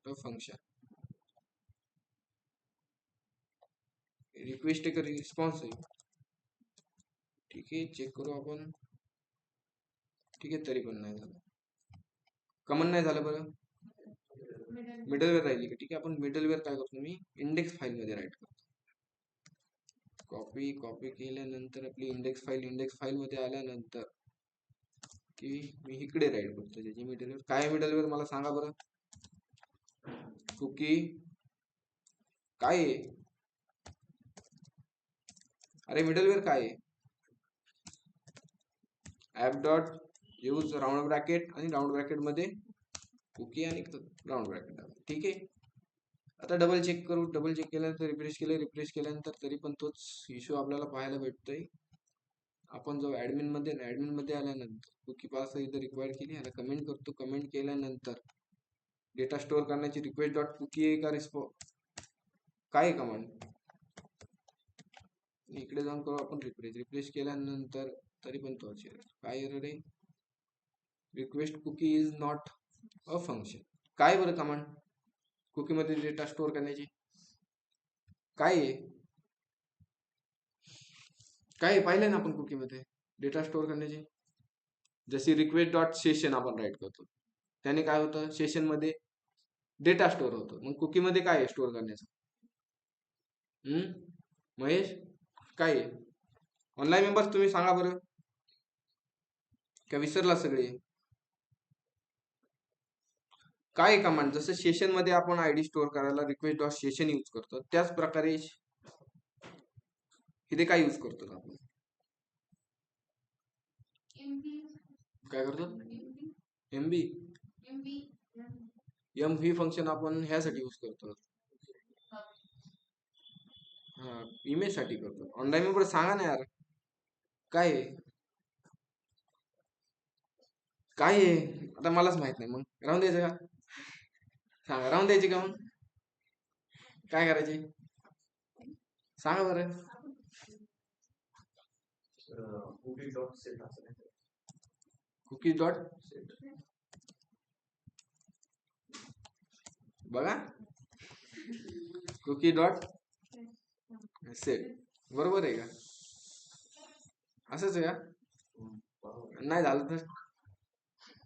function. Request एक रिस्पॉन्स आहे. ठीक आहे, चेक करू आपण. ठीक आहे, तरी पण नाही झालं, कमन नाही झालं. बरं, मिडलवेअर राहिली का? ठीक आहे, आपण मिडलवेअर काय करतो, मी इंडेक्स फाईल मध्ये राईट करतो. कॉपी केल्यानंतर आपली इंडेक्स फाईल मध्ये आल्यानंतर की मी इकडे राईट करतो त्याची मिडलवेअर. काय मिडलवेअर मला सांगा बरं, कुकी काय आहे, अरे मिडलवेअर काय आहे, app dot use round bracket आणि राऊंड ब्रॅकेट मध्ये कुकी आणि राऊंड ब्रॅकेट. ठीक आहे, आता डबल चेक करू. डबल चेक केल्यानंतर रिफ्रेश केल्यानंतर तरी पण तोच इश्यू आपल्याला पाहायला भेटतोय. आपण जो ऍडमिन मध्ये आल्यानंतर कुकी पास इथं रिक्वायर केली, ह्याला कमेंट करतो. कमेंट केल्यानंतर डेटा स्टोअर करण्याची रिक्वेस्ट डॉट कुकी आहे का काय कमांड, इकडे जाऊन करू आपण रिफ्रेश केल्यानंतर तरी पण तोच काय एरर आहे, request cookie is not a function. काय बरं कमांड, कुकी मध्ये डेटा स्टोअर करण्याची काय आहे, काय पाहिलं ना आपण कुकी मध्ये डेटा स्टोअर करण्याची. जशी रिक्वेस्ट डॉट सेशन आपण राईट करतो, त्याने काय होतं, सेशन मध्ये डेटा स्टोअर होतो. मग कुकी मध्ये काय आहे स्टोअर करण्याचं? महेश काय आहे? ऑनलाईन मेंबर्स तुम्ही सांगा बरं, का विसरला सगळे? काय कमांड, जसं सेशन मध्ये आपण आयडी स्टोअर करायला रिक्वेस्ट डॉट सेशन यूज करतो, त्याच प्रकारे इथे काय यूज करतो आपण? काय करतो? एमबी एम व्ही फंक्शन आपण ह्यासाठी यूज करतो, हा इमेज साठी करतो. ऑनलाईन मेंबर सांगा ना यार, काय आहे? काय आहे आता मलाच माहित नाही, मग राहून द्यायचं का? सांगा, राहून द्यायची का? मग काय करायचे सांगा बरं. कुकी डॉट बघा, कुकी डॉट सेट बरोबर आहे का? असंच आहे का? नाही झालं तर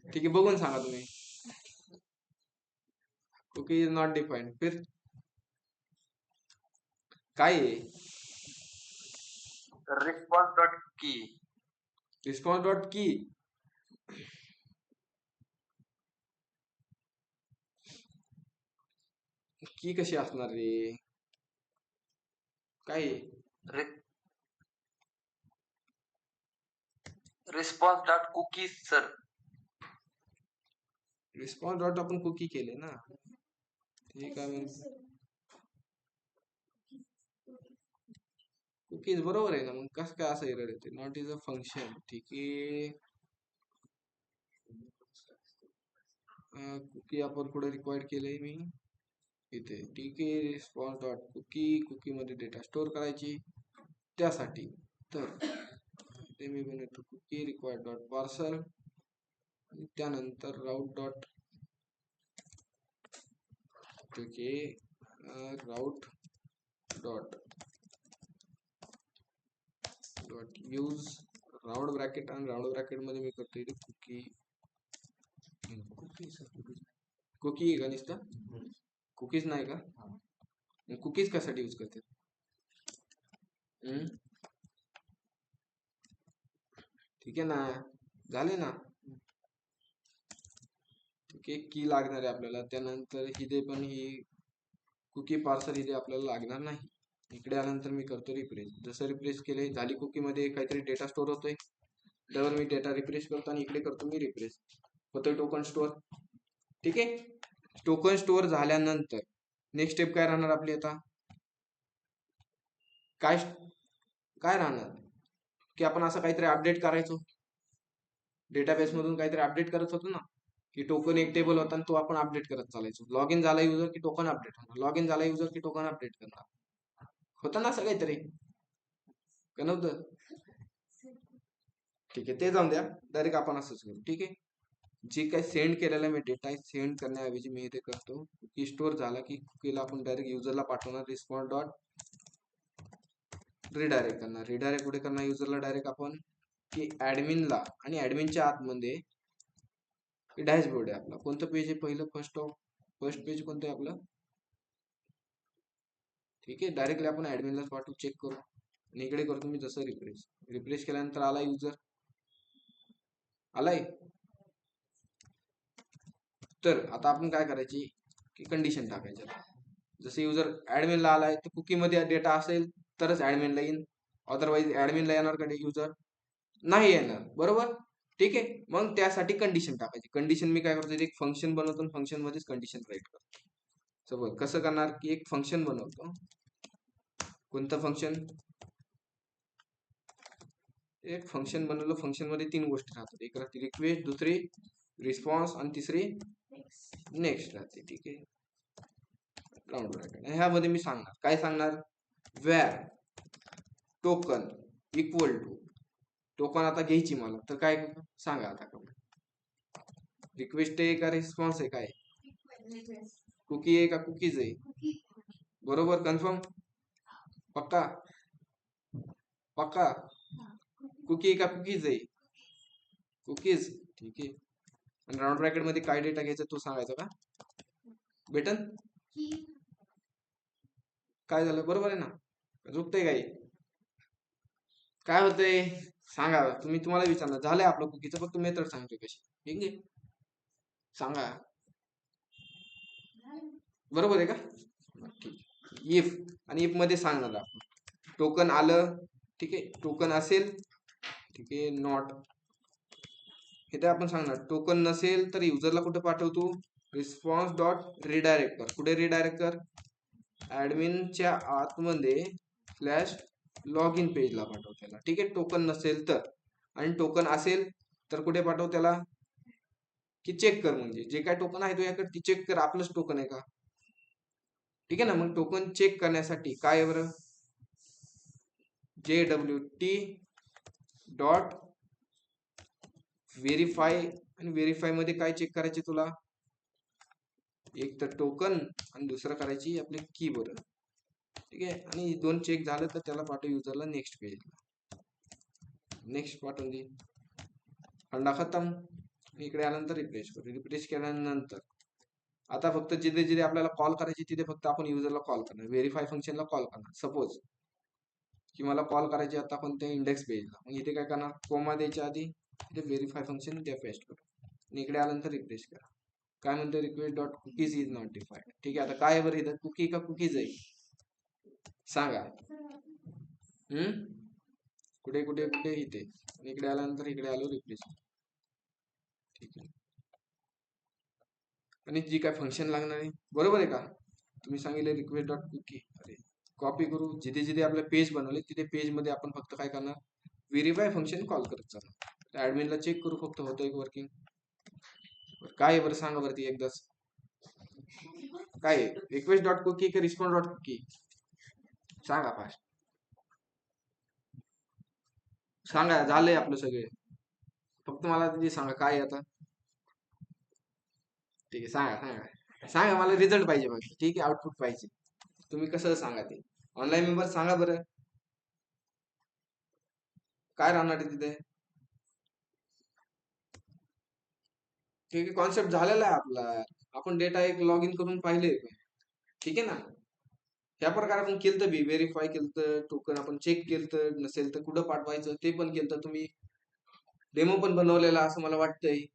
ठीक आहे, बघून सांगा तुम्ही. कुकी इज नॉट डिफाईन्ड, फिर काय आहे? रिस्पॉन्स डॉट की. रिस्पॉन्स डॉट की, की कशी असणार रे? काय आहे? Response dot cookies sir. Response dot आपण कुकी केले ना, ठीक आहे. कुकीज बरोबर आहे ना, मग कसं काय असं एरर येते? नॉट इज अ फंक्शन, ठीक आहे. कुकी आपण पुढे रिक्वायर्ड केलंय मी इथे, ठीक आहे. रिस्पॉन्स डॉट कुकी, कुकी मध्ये डेटा स्टोअर करायची, त्यासाठी तर ते मी बनवतो कुकी रिक्वायर्ड डॉट पार्सल, आणि त्यानंतर राऊट डॉट, ठीक आहे, route dot dot use round bracket, आणि राऊंड ब्रॅकेट मध्ये मी करतो इथे कुकी. कुकी आहे का नुसतं, कुकीज नाही का? कुकीज कशासाठी यूज करते? ठीक आहे ना, झाले ना. ठीक आहे, की लागणार आहे आपल्याला. त्यानंतर इथे पण ही कुकी पार्सल इथे आपल्याला लागणार नाही. इकडे आल्यानंतर मी करतो रिफ्रेश. जसं रिफ्रेश केले, झाली कुकी मध्ये काहीतरी डेटा स्टोअर होतोय, त्यावर मी डेटा रिफ्रेश करतो, आणि इकडे करतो मी रिफ्रेश, होतोय टोकन स्टोअर. ठीक आहे, टोकन स्टोअर झाल्यानंतर नेक्स्ट स्टेप काय राहणार आपली? आता काय काय राहणार की आपण असं काहीतरी अपडेट करायचो, डेटाबेस मधून काहीतरी अपडेट करत होतो ना, की टोकन एक टेबल होता आणि तो आपण अपडेट करत चालायचो. लॉग इन झाला युजर की टोकन अपडेट होणार, लॉग इन झाला युजर की टोकन अपडेट करणार, होतं ना असं काहीतरी, का नव्हतं? ठीक आहे, ते जाऊन द्या, डायरेक्ट आपण असंच करू. ठीक आहे, जे काही सेंड केलेला मी डेटा आहे, सेंड करण्याऐवजी मी इथे करतो की स्टोअर झाला की कुकीला आपण डायरेक्ट युजरला पाठवणार, रिस्पॉन्स डॉट रिडायरेक्ट करणार. रिडायरेक्ट कुठे करणार? युजरला डायरेक्ट आपण, की ऍडमिनला, आणि ऍडमिनच्या आतमध्ये डॅशबोर्ड आहे आपला. कोणतं पेज आहे पहिलं? फर्स्ट पेज कोणतं आहे आपलं? ठीक आहे, डायरेक्टली आपण ऍडमिनलाच पाठवू, चेक करू. आणि इकडे करतो मी जसं रिफ्रेश, रिफ्रेश केल्यानंतर आला युजर, आलाय. तर आता आपण काय करायची की कंडिशन टाकायची. जसं युजर ऍडमिनला आलाय तर कुकी मध्ये डेटा असेल तरच ऍडमिनला येईल, अदरवाईज ऍडमिनला येणार का युजर? नाही येणार, बरोबर. ठीक आहे, मग त्यासाठी कंडिशन टाकायची. कंडिशन मी काय करतो, एक फंक्शन बनवतो, फंक्शन मध्येच कंडिशन राईट करतो. सपोज कसं करणार की एक फंक्शन बनवतो. कोणतं फंक्शन? एक फंक्शन बनवलं, फंक्शन मध्ये 3 गोष्टी राहतात, एक राहते रिक्वेस्ट, दुसरी रिस्पॉन्स, आणि तिसरी नेक्स्ट राहते. ठीक आहे, राऊंड ब्रॅकेट. ह्यामध्ये मी सांगणार, काय सांगणार? Where token equal to, token आता घ्यायची मला, तर काय सांगा आता, का रिक्वेस्ट आहे का रिस्पॉन्स आहे? काय कुकी आहे का कुकीज आहे? बरोबर, कन्फर्म, पक्का पक्का? कुकी आहे का कुकीज आहे? कुकीज, ठीक आहे. आणि राऊंड ब्रॅकेट मध्ये काय डेटा घ्यायचा तो सांगायचा का? भेटन? काय झालं, बरोबर आहे ना? चुकतंय काही? काय होतंय सांगा, तुम्हाला विचारणार. झालंय आपलं कुकीचं, फक्त मेथड सांगतोय कशी. ठीक आहे, सांगा. बरोबर आहे का? ठीक. इफ, आणि इफ मध्ये सांगणार आपण टोकन आलं, ठीक आहे, टोकन असेल, ठीक आहे, नॉट. इथे आपण सांगणार टोकन नसेल तर युजरला कुठे पाठवतो? रिस्पॉन्स डॉट रिडायरेक्ट कर. कुठे रिडायरेक्ट कर? ऍडमिनच्या आतमध्ये स्लॅश लॉग इन पेजला पाठव त्याला. ठीक आहे, टोकन नसेल तर. आणि टोकन असेल तर कुठे पाठव त्याला? की चेक कर, म्हणजे जे काय टोकन आहे तुझ्याकडे ती चेक कर, आपलंच टोकन आहे का. ठीक आहे ना. मग टोकन चेक करण्यासाठी काय आहे बरं? JWT dot verify. आणि व्हेरीफाय मध्ये काय चेक करायचे तुला? एक तर टोकन आणि दुसरं करायची आपली की. बरं, ठीक आहे. आणि दोन चेक झालं तर त्याला पाठव युजरला नेक्स्ट पेजला. नेक्स्ट पाठवून दे. फंडा खतम. इकडे आल्यानंतर रिफ्रेश करू. रिफ्रेश केल्यानंतर आता फक्त जिथे जिथे आपल्याला कॉल करायची तिथे फक्त आपण युजरला कॉल करणार, व्हेरीफाय फंक्शनला कॉल करणार. सपोज की मला कॉल करायची आता कोणत्या इंडेक्स पेजला, मग इथे काय करणार? कोमा द्यायच्या आधी इथे व्हेरीफाय फंक्शन द्या, पेस्ट करू. आणि इकडे आल्यानंतर रिफ्रेश करा. काय म्हणतो? Request dot cookies is not defined. ठीक आहे, आता काय बरं इथं, कुकी का कुकीज आहे सांगा. कुठे कुठे कुठे? इथे. आणि इकडे आल्यानंतर इकडे आलो रिफ्रेश. ठीक आहे. आणि जी काय फंक्शन लागणार आहे, बरोबर आहे का? तुम्ही सांगितले रिक्वेस्ट डॉट कुकी. अरे कॉपी करू. जिथे जिथे आपले पेज बनवले तिथे पेज मध्ये आपण फक्त काय करणार? व्हेरीफाय फंक्शन कॉल करत चालणार. ऍडमिनला चेक करू फक्त होतंय वर्किंग. काय आहे बरं सांगा बरं ती एकदाच. काय आहे? रिक्वेस्ट डॉट कुकी की रिस्पॉन्स डॉट कुकी? सांगा फास्ट. सांगा, झालंय आपलं सगळे. फक्त मला ते सांगा काय आहे आता. ठीक आहे, सांगा सांगा सांगा. मला रिझल्ट पाहिजे बघ. ठीक आहे, आउटपुट पाहिजे. तुम्ही कसं सांगा ते. ऑनलाईन मेंबर सांगा बरं, काय राहणार आहे तिथे. ठीक आहे, कॉन्सेप्ट झालेला आहे आपला. आपण डेटा एक लॉग इन करून पाहिले. ठीक आहे ना. त्या प्रकारे आपण केलं बी, व्हेरीफाय केलं, टोकन आपण चेक केलं, नसेल तर कुठं पाठवायचं ते पण केलं. तुम्ही डेमो पण बनवलेला असं मला वाटतंय.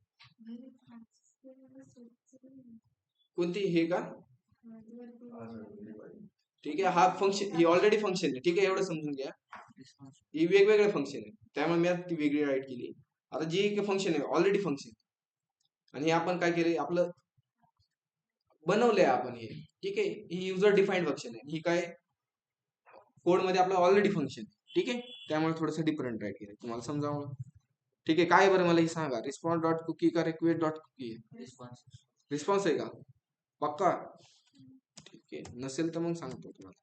कोणती? हे का? ठीक आहे, हा फंक्शन ही ऑलरेडी फंक्शन आहे. ठीक आहे, एवढं समजून घ्या. ही वेगवेगळे फंक्शन आहे, त्यामुळे मी आता ती वेगळी राईट केली. आता जी एक फंक्शन आहे ऑलरेडी फंक्शन, आणि हे आपण काय केलंय, आपलं बनवलंय आपण हे. ठीक आहे, ही युजर डिफाईन्ड फंक्शन आहे. ही काय कोड मध्ये आपलं ऑलरेडी फंक्शन. ठीक आहे, त्यामुळे थोडंसं डिफरंट राईट केलं तुम्हाला समजावं. ठीक आहे, काय बरं मला हे सांगा. रिस्पॉन्स डॉट कुकी का रिक्वेस्ट डॉट कुकी? रिस्पॉन्स आहे का पक्का? ठीक आहे, नसेल तर मग सांगतो तुम्हाला.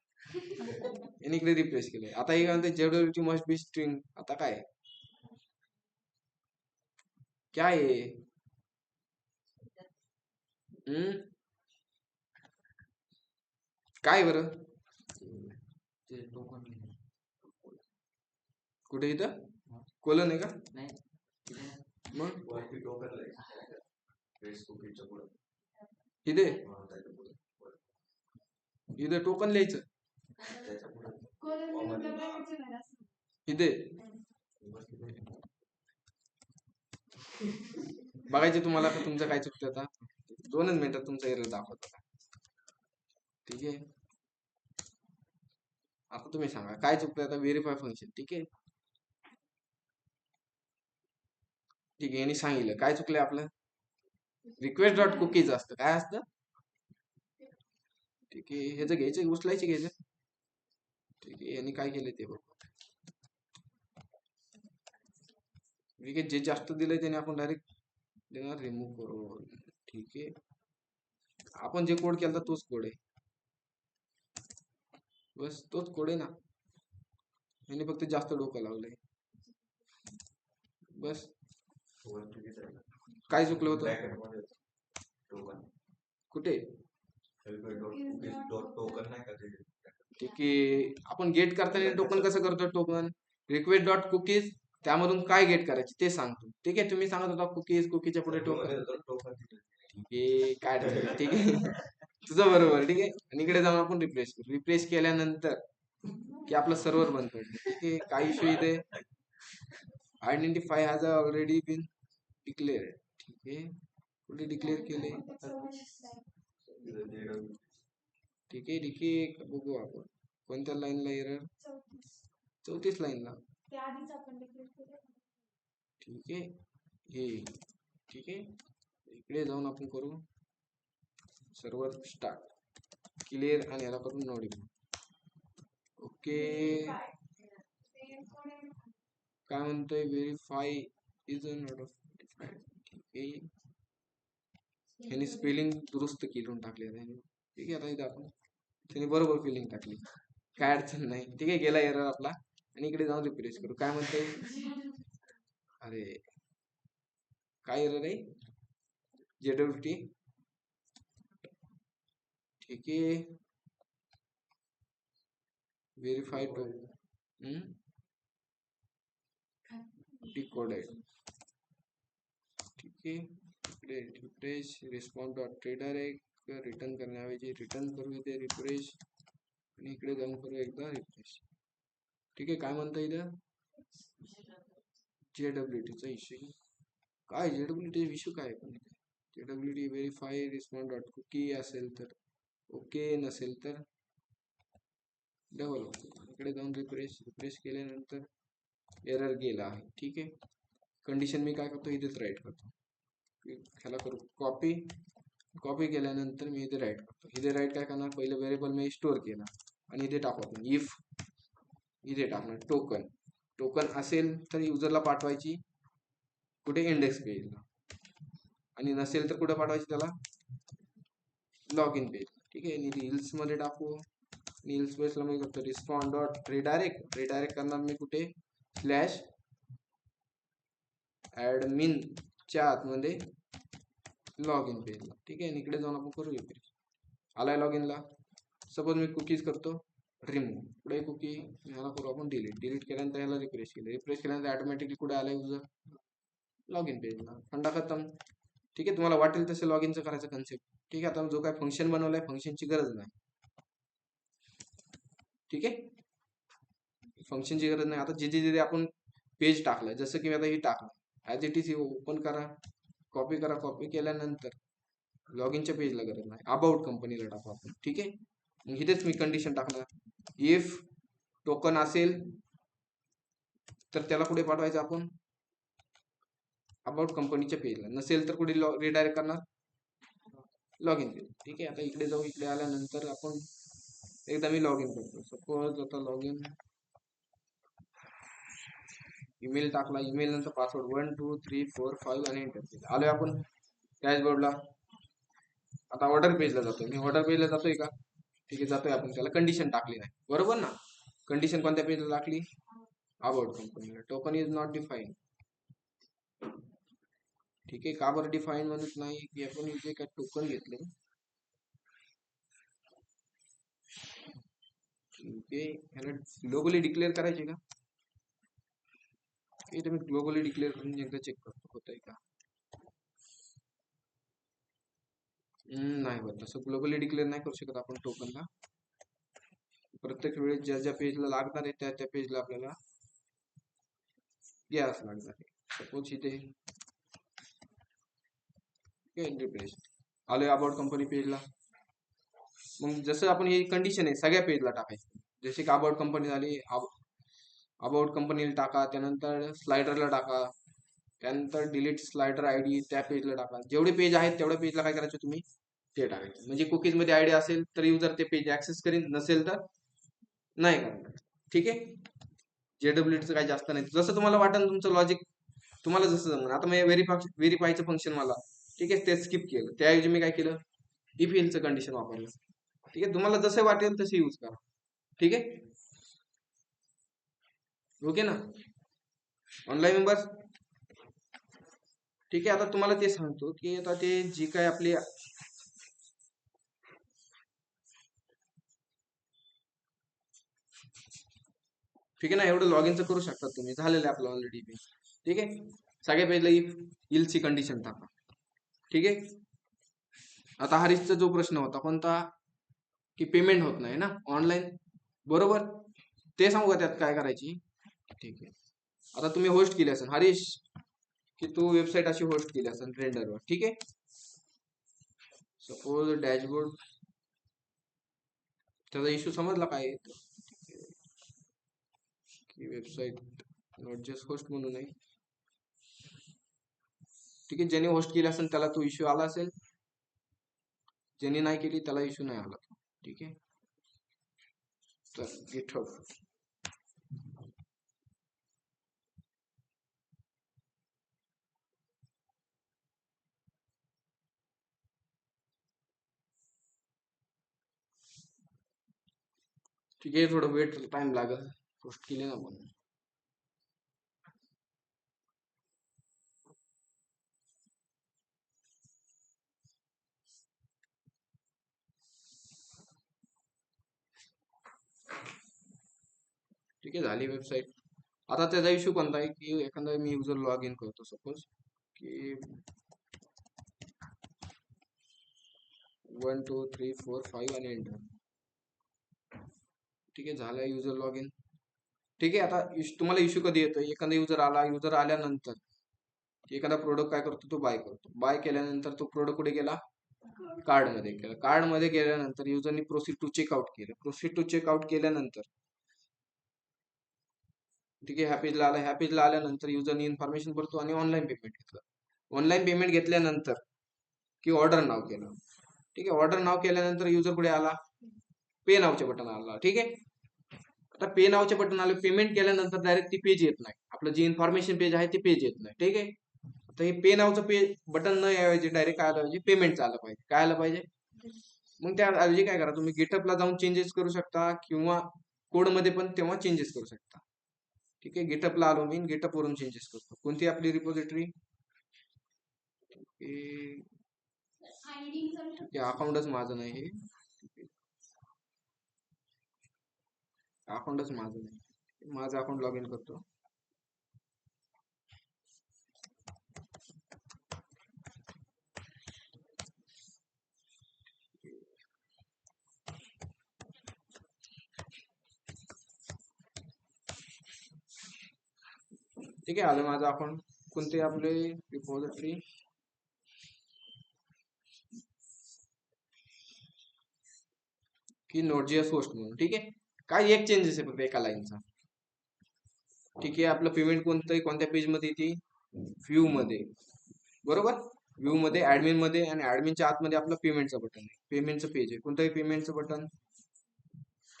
याने इकडे रिप्लेस केलंय. आता हे म्हणते JWT मस्ट बी स्ट्रिंग. आता काय काय आहे? काय बरं? कुठे इथं कोलन आहे का? मग इथे इथे टोकन लिहायचं इथे. बघायचे तुम्हाला का तुमचं काय चुकतं. आता 2च मिनिटात तुमचा एरर दाखवतो. ठीक आहे, आता तुम्ही सांगा काय चुकतंय. आता व्हेरीफाय फंक्शन. ठीक आहे, ठीक आहे, यांनी सांगितलं काय चुकलंय आपलं. रिक्वेस्ट डॉट कुकीज असतं. काय असतं? ठीक आहे, ह्याचं घ्यायचं, उचलायचे घ्यायचं. ठीक आहे, यांनी काय केलंय ते बघ. ठीक आहे, जे जास्त दिलंय त्याने आपण डायरेक्ट देणार रिमूव्ह करू. ठीक आहे, आपण जे कोड केला तोच कोड आहे. बस तोच कोड आहे ना. यांनी फक्त जास्त डोकं लावलंय. बस काय चुकलं होतं? कुठे? ठीक आहे, आपण गेट करताना टोकन कसं करतो? टोकन रिक्वेस्ट डॉट कुकीज त्यामधून काय गेट करायचे ते सांगतो. ठीक आहे, तुम्ही सांगत होता कुकीच्या पुढे टोकन. ठीक आहे, काय अडचण नाही, ठीक आहे. तुझं बरोबर, ठीक आहे. आणि इकडे जाऊन आपण रिफ्रेश केल्यानंतर की आपलं सर्व्हर बंद पडलं. ठीक आहे, काही इश्यू इथे identify has already been declared. ठीक आहे, कुठे डिक्लेअर केले? ठीक आहे, ठीक आहे, बघू आपण कोणत्या लाईनला एरर. 34 लाईनला. ठीक आहे, हे ठीक आहे. इकडे जाऊन आपण करू सर्व्हर स्टार्ट क्लिअर आणि याला करून नोड. ओके, काय म्हणतोय? Verify is not verified. ठीक आहे, ह्याने स्पेलिंग दुरुस्त करून टाकले. ठीक आहे, आता इथे आपण त्याने बरोबर स्पेलिंग टाकली, काय अडचण नाही. ठीक आहे, गेला एरर आपला. आणि इकडे जाऊन रिफ्रेश करू. काय म्हणतोय? अरे काय एरर आहे? JWT. ठीक आहे, व्हेरीफाय टू डिकोडेड. ठीक आहे, इकडे refresh respond dot redirect return करण्याऐवजी रिटर्न करू इथे रिफ्रेश आणि इकडे जाऊन करू एकदा रिफ्रेश. ठीक आहे, काय म्हणता इथं? JWTचा इश्यू. काय JWT इश्यू काय पण? JWT verify respond dot cookie असेल तर ओके, नसेल तर डबल ओके. इकडे जाऊन रिफ्रेश केल्यानंतर एरर गेला आहे. ठीक आहे, कंडिशन मी काय करतो इथेच राईट करतो. ह्याला करू कॉपी केल्यानंतर मी इथे राईट करतो. इथे राईट काय करणार? पहिलं व्हेरिएबल मी स्टोअर केला आणि इथे टाकू आपण इफ. इथे टाकणार टोकन असेल तर युजरला पाठवायची कुठे? इंडेक्स पेजला. आणि नसेल तर कुठे पाठवायची? त्याला लॉग इन पेज. ठीक आहे, आणि रील्स मध्ये टाकू. रील्स पेजला मी करतो रिस्पॉन्ड डॉट रिडायरेक्ट करणार मी कुठे? स्लॅश ऍडमिन च्या आतमध्ये लॉग इन पेजला. ठीक आहे, आणि इकडे जाऊन आपण करू रिफ्रेश. आलाय लॉग इनला. सपोज मी कुकीज करतो रिमूव्ह. पुढे कुकी ह्याला करू आपण डिलीट केल्यानंतर ह्याला रिफ्रेश केल्यानंतर ऑटोमॅटिकली कुठे आलाय? युजर लॉग इन पेजला. फंडा खतम. ठीक आहे, तुम्हाला वाटेल तसे लॉग इनचं करायचं कन्सेप्ट. ठीक आहे, आता जो काय फंक्शन बनवलाय फंक्शनची गरज नाही. ठीक आहे, फंक्शनची गरज नाही. आता जिथे आपण पेज टाकलं, जसं की आता हे टाकलं ॲज इट इज, ओपन करा, कॉपी केल्यानंतर लॉग इनच्या पेजला गरज नाही, अबाउट कंपनीला टाकू आपण. ठीक आहे, मग इथेच मी कंडिशन टाकणार इफ टोकन असेल तर त्याला कुठे पाठवायचं आपण? अबाउट कंपनीच्या पेजला. नसेल तर कुठे रिडायरेक्ट करणार? Log in page. ठीक आहे, आता इकडे जाऊ. इकडे आल्यानंतर आपण एकदा मी लॉग इन करतो. सपोज आता लॉग इन ईमेल टाकला, ईमेल नंतर पासवर्ड 1 2 3 4 5 आणि एंटर केलं. आलोय आपण डॅशबोर्डला. आता ऑर्डर पेजला जातोय. मी ऑर्डर पेजला जातोय का? ठीक आहे, जातोय आपण. त्याला कंडिशन टाकली नाही, बरोबर ना? कंडिशन कोणत्या पेजला टाकली? अबाउट कंपनीला. Token is not define. ठीक आहे, का बरं डिफाईन म्हणत नाही? की आपण इथे काय टोकन घेतले. ठीक आहे, ह्याला ग्लोबली डिक्लेअर करायचे का? इथे मी ग्लोबली डिक्लेअर करून एकदा चेक करतो होतंय का. नाही होत तसं. ग्लोबली डिक्लेअर नाही करू शकत आपण टोकनला. प्रत्येक वेळेस ज्या पेजला लागणार आहे त्या पेजला आपल्याला घ्यावंच लागणार आहे. सपोज इथे रिफ्रेश आलोय अबाउट कंपनी पेजला. मग जसं आपण ही कंडिशन आहे सगळ्या पेजला टाकायची. जसे की अबाउट कंपनी झाली, अबाउट कंपनीला टाका, त्यानंतर स्लायडरला टाका, त्यानंतर डिलीट स्लायडर आयडी त्या पेजला टाका. जेवढे पेज आहेत तेवढ्या पेजला काय करायचं तुम्ही? ते टाकायचं. म्हणजे कुकीज मध्ये आयडी असेल तर युजर ते पेज ऍक्सेस करेल, नसेल तर नाही करणार. ठीक आहे, JWTचं काही जास्त नाही. जसं तुम्हाला वाटेल तुमचं लॉजिक, तुम्हाला जसं जमणार. आता मी व्हेरीफायचं फंक्शन मला, ठीक आहे, ते स्किप केलं. त्याऐवजी मी काय केलं? इफ एल्सचं कंडिशन वापरलं. ठीक आहे, तुम्हाला जसे वाटेल तसे यूज करा. ठीक आहे, ओके ना ऑनलाईन मेंबर्स? ठीक आहे, आता तुम्हाला ते सांगतो की आता ते जी काय आपली ठीक आहे ना, एवढं लॉग इनचं करू शकता तुम्ही, झालेलं आहे आपलं ऑलरेडी. ठीक आहे, सगळ्या पहिलं इफ इलची कंडिशन टाका. ठीक आहे, आता हरीशचा जो प्रश्न होता कोणता, की पेमेंट होत नाही ना ऑनलाईन, बरोबर, ते सांगू का त्यात काय करायची. ठीक आहे, आता तुम्ही होस्ट केली असेल हरीश, की तू वेबसाईट अशी होस्ट केली असेल रेंडरवर. ठीक आहे, सपोज डॅशबोर्ड, त्याचा इश्यू समजला काय आहे तो? की वेबसाईट नॉट जस्ट होस्ट म्हणून आहे. ठीक आहे, ज्याने होस्ट केली असेल त्याला तो इश्यू आला असेल, ज्याने नाही केली त्याला इश्यू नाही आला. ठीक आहे, तर गिटहब, ठीक आहे, थोडं वेट टाइम लागेल, पोस्ट केली ना पण. ठीक आहे, झाली वेबसाईट. आता त्याचा इश्यू कोणता आहे, की एखादा मी युजर लॉग इन करतो सपोज, की 1 2 3 4 5 आणि एंटर. ठीक आहे, झाला युजर लॉग इन. ठीक आहे, आता तुम्हाला इश्यू कधी येतोय, एखादा युजर आला, युजर आल्यानंतर एखादा प्रोडक्ट काय करतो, तो बाय करतो. बाय केल्यानंतर तो प्रोडक्ट कुठे गेला, कार्ड मध्ये गेला. कार्ड मध्ये गेल्यानंतर युजरनी प्रोसीड टू चेकआउट केलं. प्रोसीड टू चेकआउट केल्यानंतर, ठीक आहे, ह्या पेजला आला. ह्या पेजला आल्यानंतर युजरनी इन्फॉर्मेशन भरतो आणि ऑनलाईन पेमेंट घेतलं. ऑनलाईन पेमेंट घेतल्यानंतर की ऑर्डर नाव केलं. ठीक आहे, ऑर्डर नाव केल्यानंतर युजर कुठे आला, पे नावचे बटन आला. ठीक आहे, आता पे नावचे बटन आले, पेमेंट केल्यानंतर डायरेक्ट ती पेज येत नाही, आपलं जे इन्फॉर्मेशन पेज आहे ते पेज येत नाही. ठीक आहे, आता हे पे नावचं पेज बटन न याऐवजी डायरेक्ट काय आलं पाहिजे, पेमेंटचं आलं पाहिजे. काय आलं पाहिजे, मग त्याऐवजी काय करा, तुम्ही गिटअपला जाऊन चेंजेस करू शकता किंवा कोडमध्ये पण तेव्हा चेंजेस करू शकता. ठीक आहे, गिटअपला आलो मी, गिटअप वरून चेंजेस करतो. कोणती आपली रिपॉझिटरी, अकाउंटच माझं नाही, हे अकाउंटच माझं नाही, माझं अकाउंट लॉग इन करतो. ठीक आहे, आलं माझं अकाउंट. कोणते आपले रिपॉझिटरी, की नोट.js होस्ट म्हणून. ठीक आहे, काय एक चेंजेस आहे फक्त एका लाईनचा. ठीक आहे, आपलं पेमेंट कोणतं, कोणत्या पेज मध्ये येते, व्ह्यू मध्ये, बरोबर. व्ह्यू मध्ये, ऍडमिन मध्ये, आणि ऍडमिनच्या आतमध्ये आपलं पेमेंटचं बटन आहे. पेमेंटचं पेज आहे, कोणतंही पेमेंटचं बटन,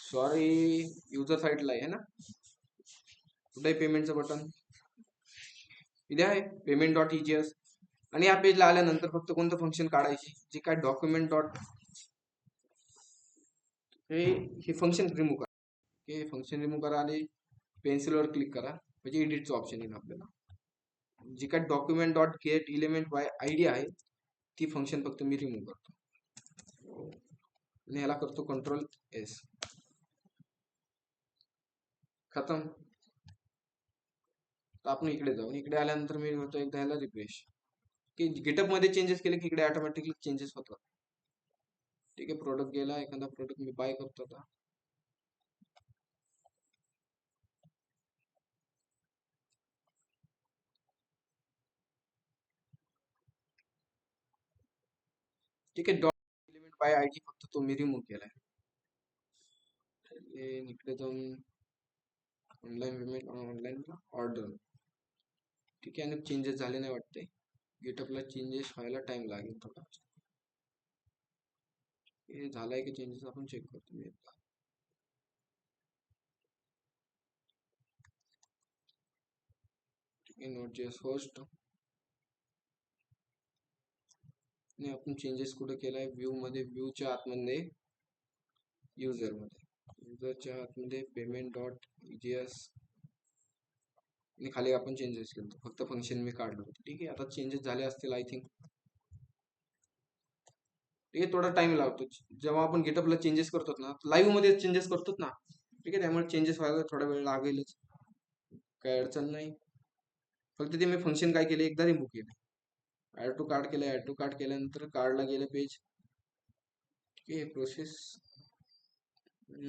सॉरी युजर साईडला आहे ना, कुठेही पेमेंटचं बटन इथे आहे, पेमेंट डॉट EGS. आणि या पेजला आल्यानंतर फक्त कोणतं फंक्शन काढायची, जे काय डॉक्युमेंट डॉट, हे फंक्शन रिमूव्ह करा. हे फंक्शन रिमूव्ह करा आणि पेन्सिलवर क्लिक करा, म्हणजे एडिटचं ऑप्शन येईल आपल्याला. जी काय document dot gate element by ID आहे, ती फंक्शन फक्त मी रिमूव्ह करतो आणि ह्याला करतो Ctrl+S. खतम. तर आपण इकडे जाऊ, इकडे आल्यानंतर मी होतो एकदा ह्याला रिफ्रेश, की गिटअप मध्ये चेंजेस केले की इकडे ऑटोमॅटिकली चेंजेस होतात. ठीक आहे, प्रोडक्ट गेला, एखादा प्रोडक्ट मी बाय करतो आता. ठीक आहे, डॉट एलिमेंट बाय आयडी फक्त तो मी रिमूव्ह केलाय. इकडे जाऊन ऑनलाईन पेमेंट, ऑनलाईन ऑर्डर. ठीक आहे, आणि चेंजेस झाले नाही वाटते. गिटअपला चेंजेस व्हायला टाइम लागेल थोडा. हे झालाय की चेंजेस, आपण चेक करतो मी एकदा. ठीक आहे, नोट.js होस्ट, आणि आपण चेंजेस कुठे केलाय, व्ह्यू मध्ये, व्ह्यूच्या आतमध्ये, युजर मध्ये, युजरच्या आतमध्ये पेमेंट डॉट EGS, आणि खाली आपण चेंजेस केलं, फक्त फंक्शन मी काढलं होतं. ठीक आहे, आता चेंजेस झाले असतील आय थिंक. ठीक आहे, थोडा टाइम लागतो जेव्हा आपण गिटअपला चेंजेस करतो ना, लाईव्ह मध्ये चेंजेस करतो ना. ठीक आहे. त्यामुळे चेंजेस व्हायला थोडा वेळ लागेलच, काही अडचण नाही. फक्त ते मी फंक्शन काय केले, एकदा रिमूव्ह केले. ऍड टू कार्ट केलं, ऍड टू कार्ट केल्यानंतर कार्डला गेलं पेज. ठीक आहे. प्रोसेस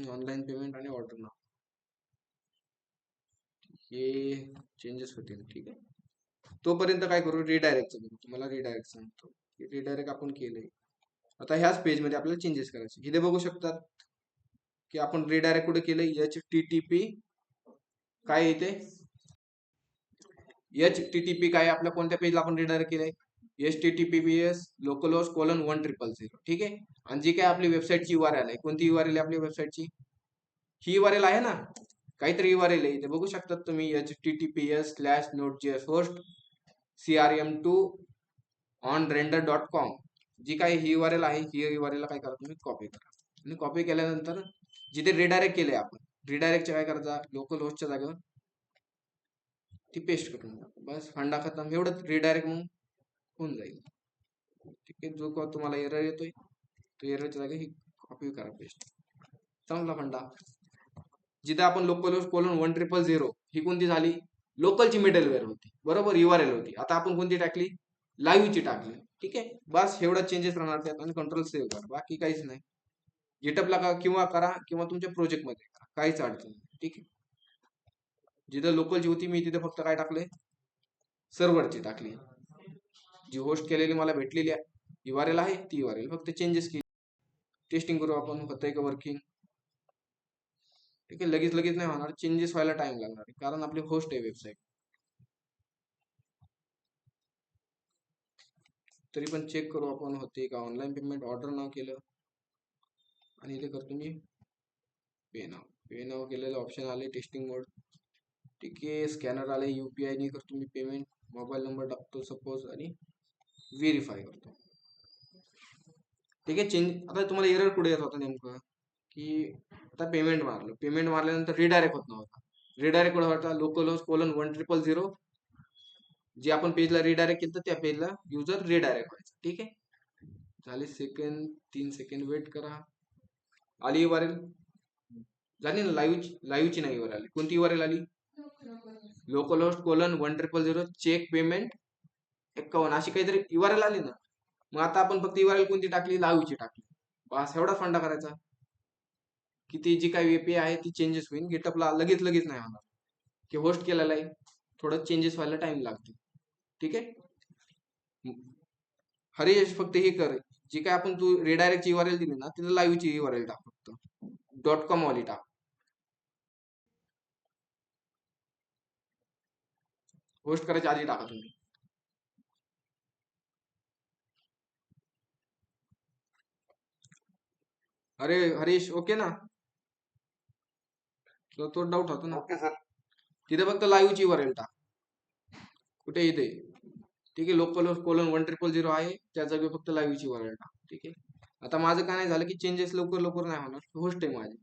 ऑनलाईन पेमेंट आणि ऑर्डर नाव हे चेंजेस होतील. ठीक आहे. तोपर्यंत काय करू, रिडायरेक्टचं बघू. तुम्हाला रिडायरेक्ट सांगतो. रिडायरेक्ट आपण केलंय. आता ह्याच पेज मध्ये आपल्याला चेंजेस करायचे. इथे बघू शकतात की आपण रिडायरेक्ट कुठे केलंय, HTTP काय येते, HTTP काय आपल्या कोणत्या पेजला आपण रिडायरेक्ट केलंय, https://localhost:10000. ठीक आहे. आणि जी काय आपली वेबसाईटची URL आहे, कोणती URL आहे आपल्या वेबसाईटची, ही URL आहे ना, काहीतरी URL आहे इथे बघू शकतात तुम्ही, https://node.js/host crm2 onrender.com. जी काय ही URL आहे, ही URL ला काय करा तुम्ही, कॉपी करा. आणि कॉपी केल्यानंतर जिथे रिडायरेक्ट केलंय आपण, रिडायरेक्टच्या काय करायचा, लोकल होस्टच्या जागेवर ती पेस्ट करून टाका. बस, फंडा खतम. एवढं रिडायरेक्ट मग होऊन जाईल. ठीक आहे. जो का तुम्हाला एरर येतोय, तो एररच्या जागी ही कॉपी करा, पेस्ट. चांगला फंडा. जिथे आपण लोकल होस्ट :1000 ही कोणती झाली, लोकलची मिडलवेअर होती, बरोबर, URL होती. आता आपण कोणती टाकली, लाईव्हची टाकली. ठीक आहे. बस एवढा चेंजेस राहणार त्यात, आणि कंट्रोल सेव्ह करा, बाकी काहीच नाही. गिटअपला का किंवा करा, किंवा तुमच्या प्रोजेक्ट मध्ये करा, काहीच अडचण नाही. ठीक आहे. जिथं लोकलची होती मी तिथे फक्त काय टाकले, सर्व्हरची टाकली. जी होस्ट केलेली मला भेटलेली URL आहे ती URL फक्त चेंजेस केली. टेस्टिंग करू आपण, होतंय का वर्किंग. ठीक आहे. लगेच नाही होणार, चेंजेस व्हायला टाइम लागणार आहे, कारण आपली होस्ट आहे वेबसाईट. तरी पण चेक करू आपण, होते का. ऑनलाईन पेमेंट ऑर्डर नाव केलं, आणि इथे करतो मी पे नाव केलेलं ऑप्शन आले, टेस्टिंग मोड. ठीक आहे. स्कॅनर आले, UPI ने करतो मी पेमेंट, मोबाईल नंबर टाकतो सपोज, आणि व्हेरीफाय करतो. ठीक आहे. आता तुम्हाला एरर कुठे येत होता नेमकं, की आता पेमेंट मारल्यानंतर रिडायरेक्ट होत नव्हता. रिडायरेक्ट कुठे होता, localhost:1000 जे आपण पेजला रिडायरेक्ट केलं त्या पेजला युजर रिडायरेक्ट व्हायचं. ठीक आहे. झाले सेकंड, 3 सेकंड वेट करा. आली URL, झाली ना लाईव्हची नाही URL, कोणती URL आली, localhost:1000 चेक पेमेंट 51 अशी काहीतरी URL आली ना. मग आता आपण फक्त URL कोणती टाकली, लाईव्हची टाकली. बस एवढा फंडा करायचा, की ती जी काही API आहे ती चेंजेस होईल. गिटअपला लगेच नाही होणार, की होस्ट केलेला आहे, थोडं चेंजेस व्हायला टाइम लागते. ठीक आहे. हरेश फक्त हे कर, जी काय आपण तू रिडायरेक्टची URL दिली ना, तिथे लाईव्हची URL टाक, फक्त .com वाली टाक. होस्ट करायच्या आधी टाका तुम्ही. अरे हरीश, ओके ना, तो डाऊट होता ना. Okay sir. तिथे फक्त लाईव्हची URL टाक, कुठे इथे. ठीक आहे. localhost:1000 आहे, त्या जागी फक्त लाईव्हची URL टाक. ठीक आहे. आता माझं काय नाही झालं, की चेंजेस लवकर नाही होणार, होस्ट आहे माझी.